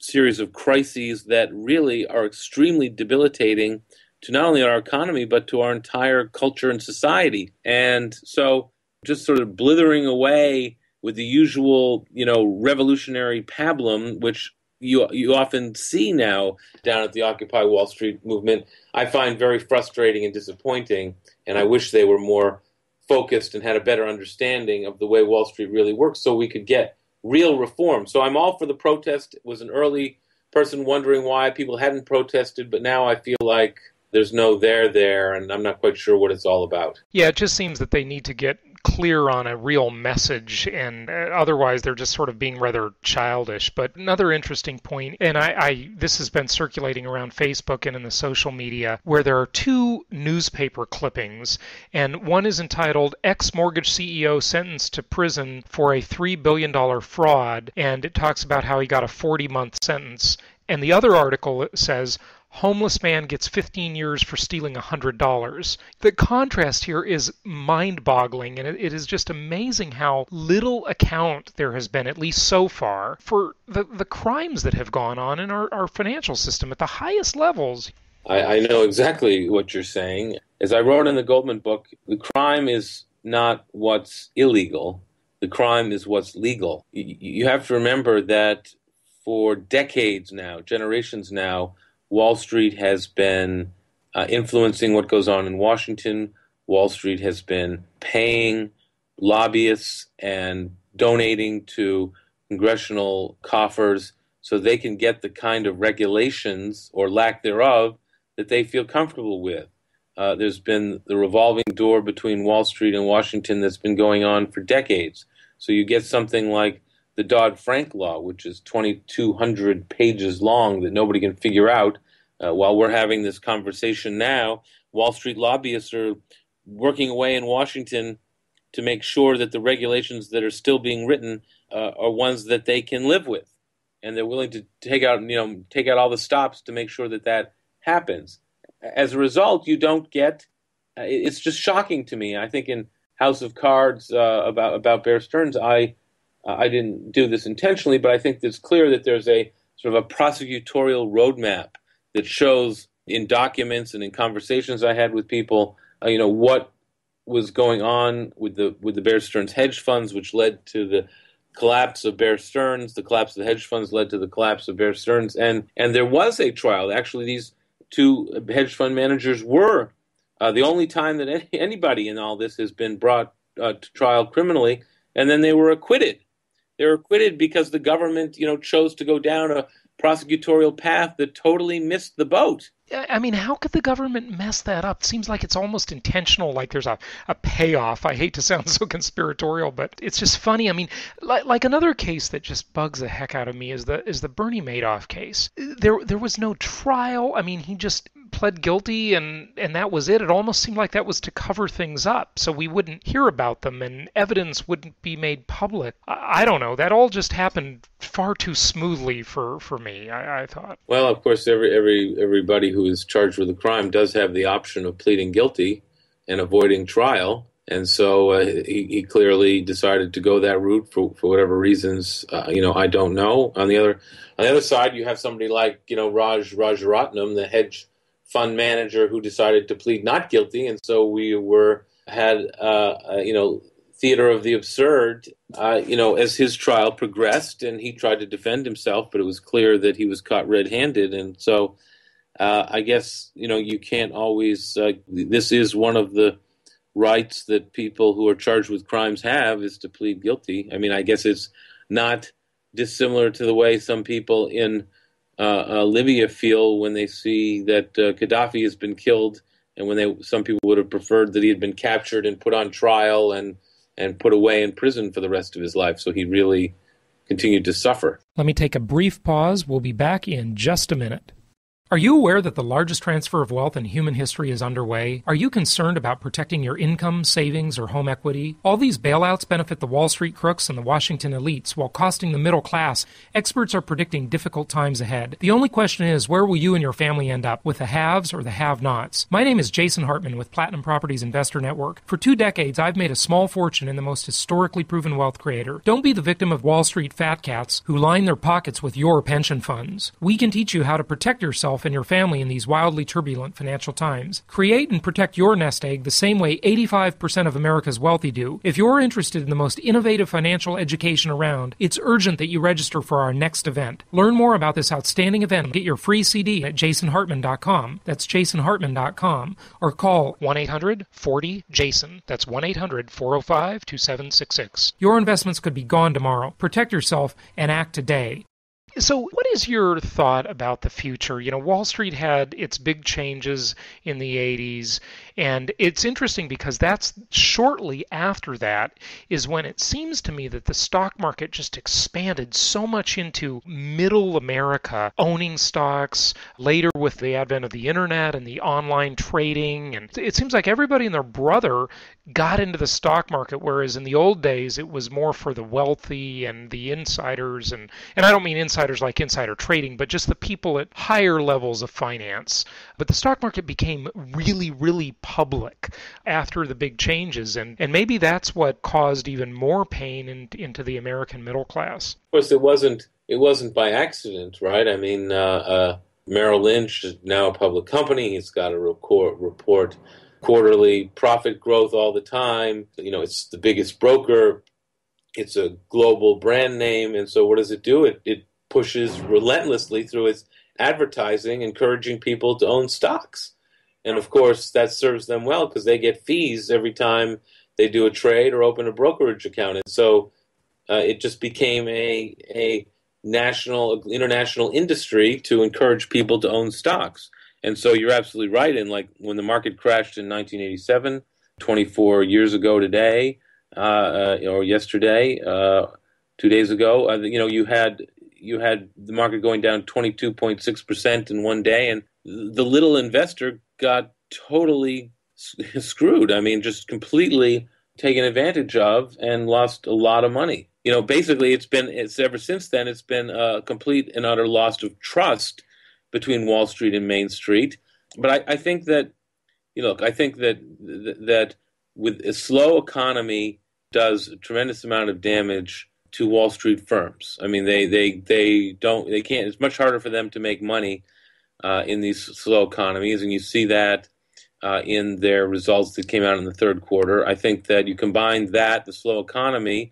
series of crises that really are extremely debilitating to not only our economy, but to our entire culture and society. And so just sort of blithering away with the usual, revolutionary pablum, which you often see now down at the Occupy Wall Street movement, I find very frustrating and disappointing, and I wish they were more focused and had a better understanding of the way Wall Street really works, so we could get real reform. So I'm all for the protest. It was an early person wondering why people hadn't protested, but now I feel like there's no there, and I'm not quite sure what it's all about. Yeah, it just seems that they need to get clear on a real message, and otherwise they're just sort of being rather childish. But another interesting point, and this has been circulating around Facebook and in the social media, where there are two newspaper clippings, and one is entitled "Ex-Mortgage CEO Sentenced to Prison for a $3 billion Fraud," and it talks about how he got a 40-month sentence. And the other article says, "Homeless man gets 15 years for stealing $100. The contrast here is mind-boggling, and it is just amazing how little account there has been, at least so far, for the crimes that have gone on in our financial system at the highest levels. I know exactly what you're saying. As I wrote in the Goldman book, the crime is not what's illegal. The crime is what's legal. You have to remember that for decades now, generations now, Wall Street has been influencing what goes on in Washington. Wall Street has been paying lobbyists and donating to congressional coffers so they can get the kind of regulations, or lack thereof, that they feel comfortable with. There's been the revolving door between Wall Street and Washington that's been going on for decades. So you get something like the Dodd-Frank law, which is 2,200 pages long that nobody can figure out. While we're having this conversation now, Wall Street lobbyists are working away in Washington to make sure that the regulations that are still being written are ones that they can live with, and they're willing to take out all the stops to make sure that happens. As a result, you don't get. It's just shocking to me. I think in House of Cards about Bear Stearns, I didn't do this intentionally, but I think it's clear that there's a sort of a prosecutorial roadmap that shows in documents and in conversations I had with people, what was going on with the Bear Stearns hedge funds, which led to the collapse of Bear Stearns. The collapse of the hedge funds led to the collapse of Bear Stearns, and there was a trial. Actually, these two hedge fund managers were the only time that anybody in all this has been brought to trial criminally, and then they were acquitted. They were acquitted because the government, chose to go down a prosecutorial path that totally missed the boat. I mean, how could the government mess that up? It seems like it's almost intentional, like there's a payoff. I hate to sound so conspiratorial, but it's just funny. I mean, like another case that just bugs the heck out of me is the Bernie Madoff case. There was no trial. I mean, he just pled guilty and that was it. It almost seemed like that was to cover things up so we wouldn't hear about them and evidence wouldn't be made public. I don't know. That all just happened far too smoothly for me, I thought. Well, of course, everybody who is charged with a crime does have the option of pleading guilty and avoiding trial. And so he clearly decided to go that route for whatever reasons. I don't know. On the other side, you have somebody like Raj Rajaratnam, the hedge fund manager, who decided to plead not guilty, and so we had theater of the absurd. As his trial progressed, and he tried to defend himself, but it was clear that he was caught red-handed, and so I guess you can't always. This is one of the rights that people who are charged with crimes have, is to plead guilty. I mean, I guess it's not dissimilar to the way some people in Libya feel when they see that Gaddafi has been killed, and when some people would have preferred that he had been captured and put on trial and put away in prison for the rest of his life, so he really continued to suffer. Let me take a brief pause. We'll be back in just a minute. Are you aware that the largest transfer of wealth in human history is underway? Are you concerned about protecting your income, savings, or home equity? All these bailouts benefit the Wall Street crooks and the Washington elites while costing the middle class. Experts are predicting difficult times ahead. The only question is, where will you and your family end up, with the haves or the have-nots? My name is Jason Hartman with Platinum Properties Investor Network. For 2 decades, I've made a small fortune in the most historically proven wealth creator. Don't be the victim of Wall Street fat cats who line their pockets with your pension funds. We can teach you how to protect yourself and your family in these wildly turbulent financial times. Create and protect your nest egg the same way 85% of America's wealthy do. If you're interested in the most innovative financial education around, it's urgent that you register for our next event. Learn more about this outstanding event and get your free CD at jasonhartman.com. That's jasonhartman.com. Or call 1-800-40-JASON. That's 1-800-405-2766. Your investments could be gone tomorrow. Protect yourself and act today. So what is your thought about the future? Wall Street had its big changes in the 80s, and it's interesting because that's shortly after that is when it seems to me that the stock market just expanded so much into middle America, owning stocks, later with the advent of the internet and the online trading, and it seems like everybody and their brother got into the stock market, whereas in the old days it was more for the wealthy and the insiders, and I don't mean insiders like insider trading, but just the people at higher levels of finance. But the stock market became really, really public after the big changes, and maybe that's what caused even more pain into the American middle class. Of course, it wasn't by accident, right? I mean, Merrill Lynch is now a public company. He's got to report quarterly profit growth all the time. It's the biggest broker. It's a global brand name, and so what does it do? It pushes relentlessly through its advertising, encouraging people to own stocks. And of course, that serves them well because they get fees every time they do a trade or open a brokerage account. And so it just became a international industry to encourage people to own stocks. And so you're absolutely right. And like when the market crashed in 1987, 24 years ago today, or yesterday, 2 days ago, you had the market going down 22.6% in one day, and the little investor got totally screwed. I mean, just completely taken advantage of and lost a lot of money. Basically, it's ever since then, it's been a complete and utter loss of trust between Wall Street and Main Street. But I think that, that with a slow economy does a tremendous amount of damage to Wall Street firms. I mean, they can't. It's much harder for them to make money in these slow economies, and you see that in their results that came out in the third quarter. I think that you combine that, the slow economy,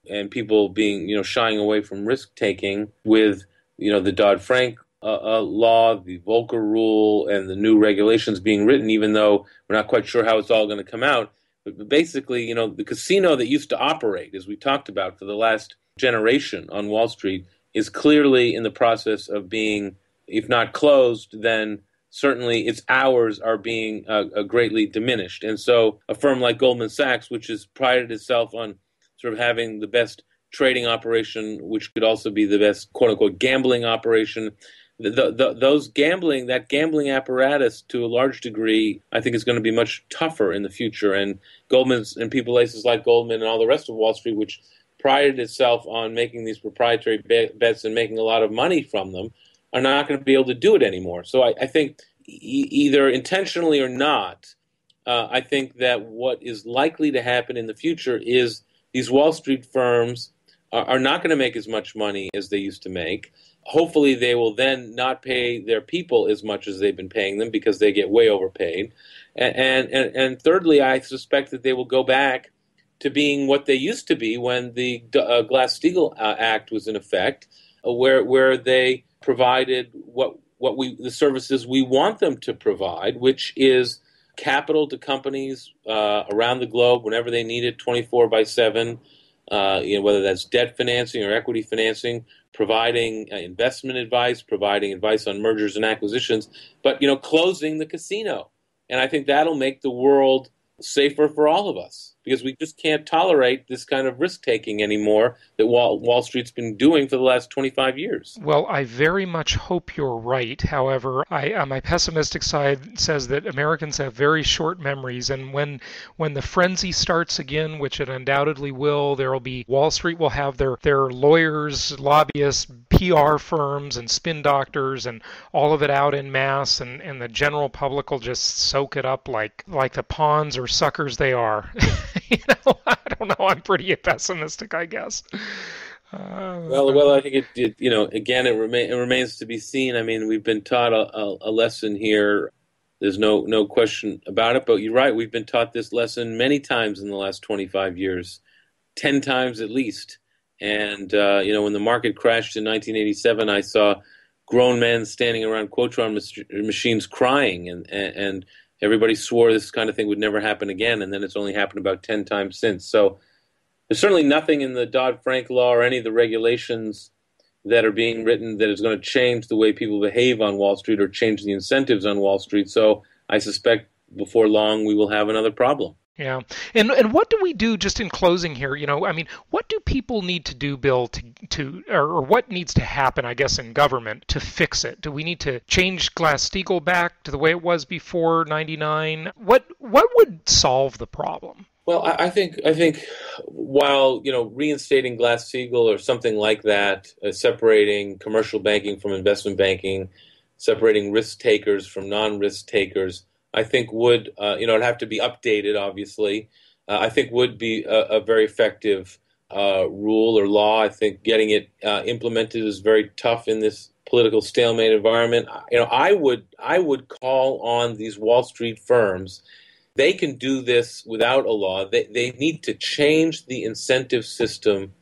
and people being, shying away from risk taking with, the Dodd-Frank law, the Volcker rule, and the new regulations being written, even though we're not quite sure how it's all going to come out. But basically, the casino that used to operate, as we talked about for the last generation on Wall Street, is clearly in the process of being, if not closed, then certainly its hours are being greatly diminished. And so a firm like Goldman Sachs, which has prided itself on sort of having the best trading operation, which could also be the best quote-unquote gambling operation, that gambling apparatus to a large degree, I think is going to be much tougher in the future. And Goldman's and places like Goldman and all the rest of Wall Street, which prided itself on making these proprietary bets and making a lot of money from them, are not going to be able to do it anymore. So I think either intentionally or not, I think that what is likely to happen in the future is these Wall Street firms are not going to make as much money as they used to make. Hopefully they will then not pay their people as much as they've been paying them because they get way overpaid. And thirdly, I suspect that they will go back to being what they used to be when the Glass-Steagall Act was in effect, where they provided the services we want them to provide, which is capital to companies around the globe whenever they need it, 24/7. Whether that's debt financing or equity financing, providing investment advice, providing advice on mergers and acquisitions, but closing the casino. And I think that'll make the world safer for all of us, because we just can't tolerate this kind of risk-taking anymore that Wall Street's been doing for the last 25 years. Well, I very much hope you're right. However, my pessimistic side says that Americans have very short memories, and when the frenzy starts again, which it undoubtedly will, Wall Street will have their lawyers, lobbyists, PR firms, and spin doctors, and all of it out in mass, and the general public will just soak it up like the pawns or suckers they are. I don't know. I'm pretty pessimistic, I guess. Well, I think again, it remains to be seen. I mean, we've been taught a lesson here. There's no question about it. But you're right. We've been taught this lesson many times in the last 25 years, 10 times at least. And when the market crashed in 1987, I saw grown men standing around Quotron machines crying, and everybody swore this kind of thing would never happen again, and then it's only happened about 10 times since. So there's certainly nothing in the Dodd-Frank law or any of the regulations that are being written that is going to change the way people behave on Wall Street or change the incentives on Wall Street. So I suspect before long we will have another problem. Yeah. And what do we do, just in closing here, what do people need to do, Bill, or what needs to happen, I guess, in government to fix it? Do we need to change Glass-Steagall back to the way it was before 99? What would solve the problem? Well, I think while, reinstating Glass-Steagall or something like that, separating commercial banking from investment banking, separating risk takers from non-risk takers, I think would, it'd have to be updated, obviously. I think would be a very effective rule or law. I think getting it implemented is very tough in this political stalemate environment. I would call on these Wall Street firms. They can do this without a law. They need to change the incentive system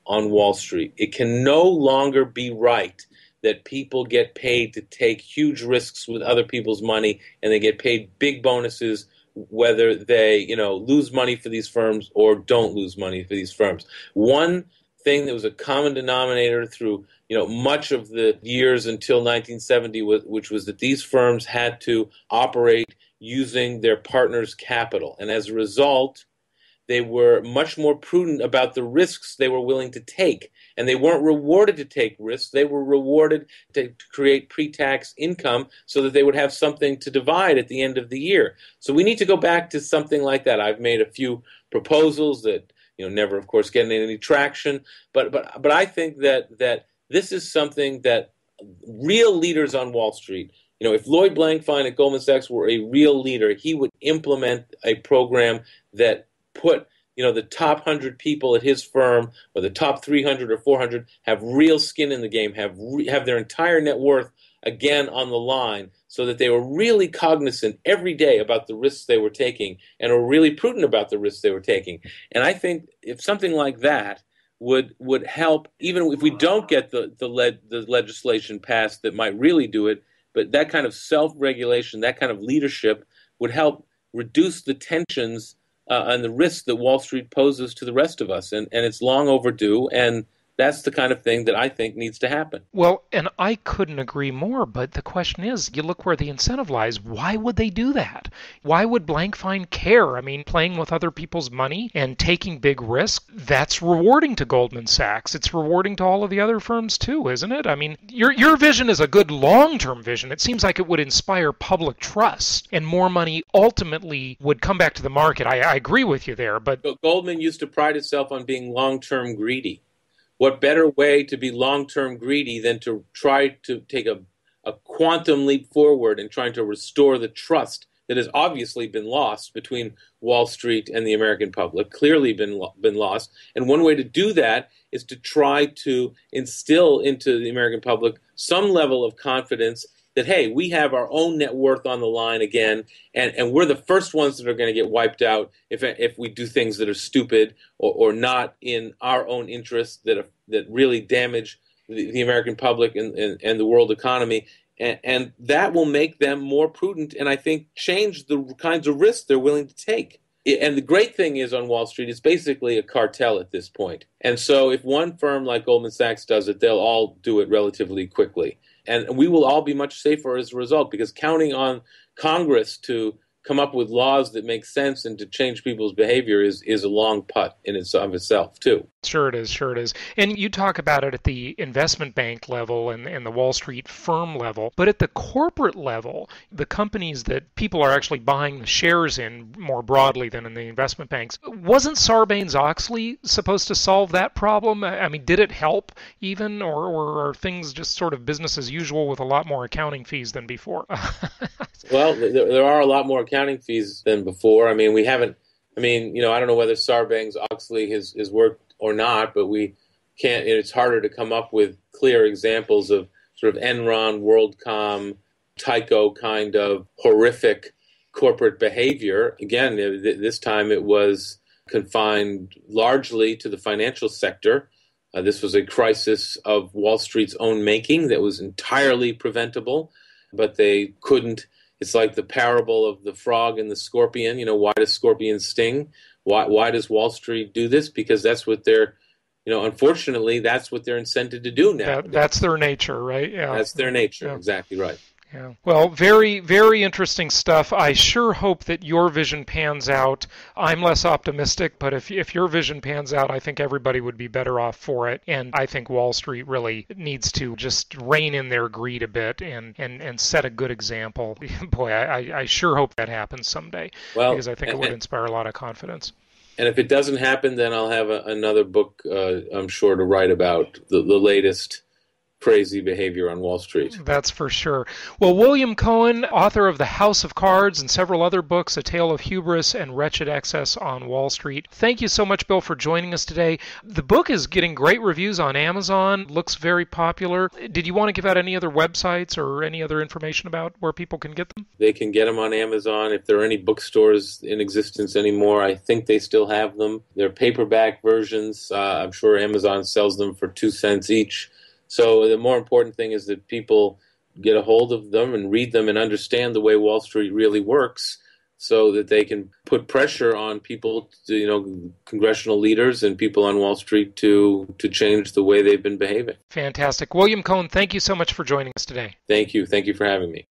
on Wall Street. It can no longer be right that people get paid to take huge risks with other people's money, and they get paid big bonuses whether they, lose money for these firms or don't lose money for these firms. One thing that was a common denominator through, much of the years until 1970, which was that these firms had to operate using their partners' capital. And as a result, they were much more prudent about the risks they were willing to take. And they weren't rewarded to take risks. They were rewarded to create pre-tax income so that they would have something to divide at the end of the year. So we need to go back to something like that. I've made a few proposals that never, of course, getting any traction. But I think that this is something that real leaders on Wall Street, if Lloyd Blankfein at Goldman Sachs were a real leader, he would implement a program that put the top 100 people at his firm, or the top 300 or 400, have real skin in the game, have their entire net worth again on the line, so that they were really cognizant every day about the risks they were taking and were really prudent about the risks they were taking. And I think if something like that would help, even if we don't get the legislation passed that might really do it, but that kind of self-regulation, that kind of leadership would help reduce the tensions and the risks that Wall Street poses to the rest of us. And it's long overdue, and that's the kind of thing that I think needs to happen. Well, and I couldn't agree more, but the question is, you look where the incentive lies. Why would they do that? Why would Blankfein care? I mean, playing with other people's money and taking big risks, that's rewarding to Goldman Sachs. It's rewarding to all of the other firms too, isn't it? I mean, your vision is a good long-term vision. It seems like it would inspire public trust, and more money ultimately would come back to the market. I agree with you there, but Goldman used to pride itself on being long-term greedy. What better way to be long-term greedy than to try to take a quantum leap forward in trying to restore the trust that has obviously been lost between Wall Street and the American public, clearly been lost. And one way to do that is to try to instill into the American public some level of confidence that, hey, we have our own net worth on the line again, and we're the first ones that are going to get wiped out if we do things that are stupid or not in our own interests that really damage the American public and the world economy. And that will make them more prudent and I think change the kinds of risks they're willing to take. And the great thing is on Wall Street, it's basically a cartel at this point. And so if one firm like Goldman Sachs does it, they'll all do it relatively quickly. And we will all be much safer as a result, because counting on Congress to come up with laws that make sense and to change people's behavior is a long putt in itself, too. Sure it is. And you talk about it at the investment bank level and the Wall Street firm level, but at the corporate level, the companies that people are actually buying the shares in more broadly than in the investment banks, wasn't Sarbanes-Oxley supposed to solve that problem? I mean, did it help even, or are things just sort of business as usual with a lot more accounting fees than before? Well, there are a lot more accounting fees than before. I mean, I don't know whether Sarbanes-Oxley has worked or not, but we can't. It's harder to come up with clear examples of sort of Enron, WorldCom, Tyco kind of horrific corporate behavior. Again, this time it was confined largely to the financial sector. This was a crisis of Wall Street's own making that was entirely preventable, but they couldn't. It's like the parable of the frog and the scorpion. Why does scorpions sting? Why does Wall Street do this? Because that's what they're, unfortunately, that's what they're incented to do now. That's their nature, right? Yeah. That's their nature. Yeah. Exactly right. Yeah. Well, very, very interesting stuff. I sure hope that your vision pans out. I'm less optimistic, but if your vision pans out, I think everybody would be better off for it. And I think Wall Street really needs to just rein in their greed a bit and set a good example. Boy, I sure hope that happens someday, because I think it would inspire a lot of confidence. And if it doesn't happen, then I'll have another book, I'm sure, to write about the latest crazy behavior on Wall Street. That's for sure. Well, William Cohan, author of The House of Cards and several other books, A Tale of Hubris and Wretched Excess on Wall Street. Thank you so much, Bill, for joining us today. The book is getting great reviews on Amazon, looks very popular. Did you want to give out any other websites or any other information about where people can get them? They can get them on Amazon. If there are any bookstores in existence anymore, I think they still have them. They're paperback versions. I'm sure Amazon sells them for 2 cents each. So the more important thing is that people get a hold of them and read them and understand the way Wall Street really works, so that they can put pressure on people, congressional leaders and people on Wall Street to change the way they've been behaving. Fantastic. William Cohan, thank you so much for joining us today. Thank you. Thank you for having me.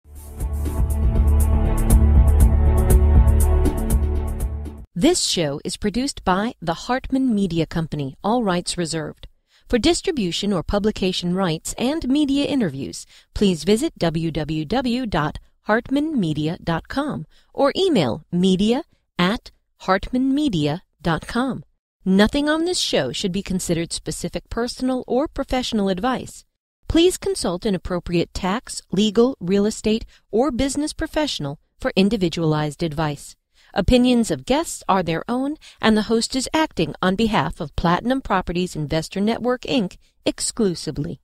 This show is produced by the Hartman Media Company, all rights reserved. For distribution or publication rights and media interviews, please visit www.hartmanmedia.com or email media@hartmanmedia.com. Nothing on this show should be considered specific personal or professional advice. Please consult an appropriate tax, legal, real estate, or business professional for individualized advice. Opinions of guests are their own, and the host is acting on behalf of Platinum Properties Investor Network, Inc. exclusively.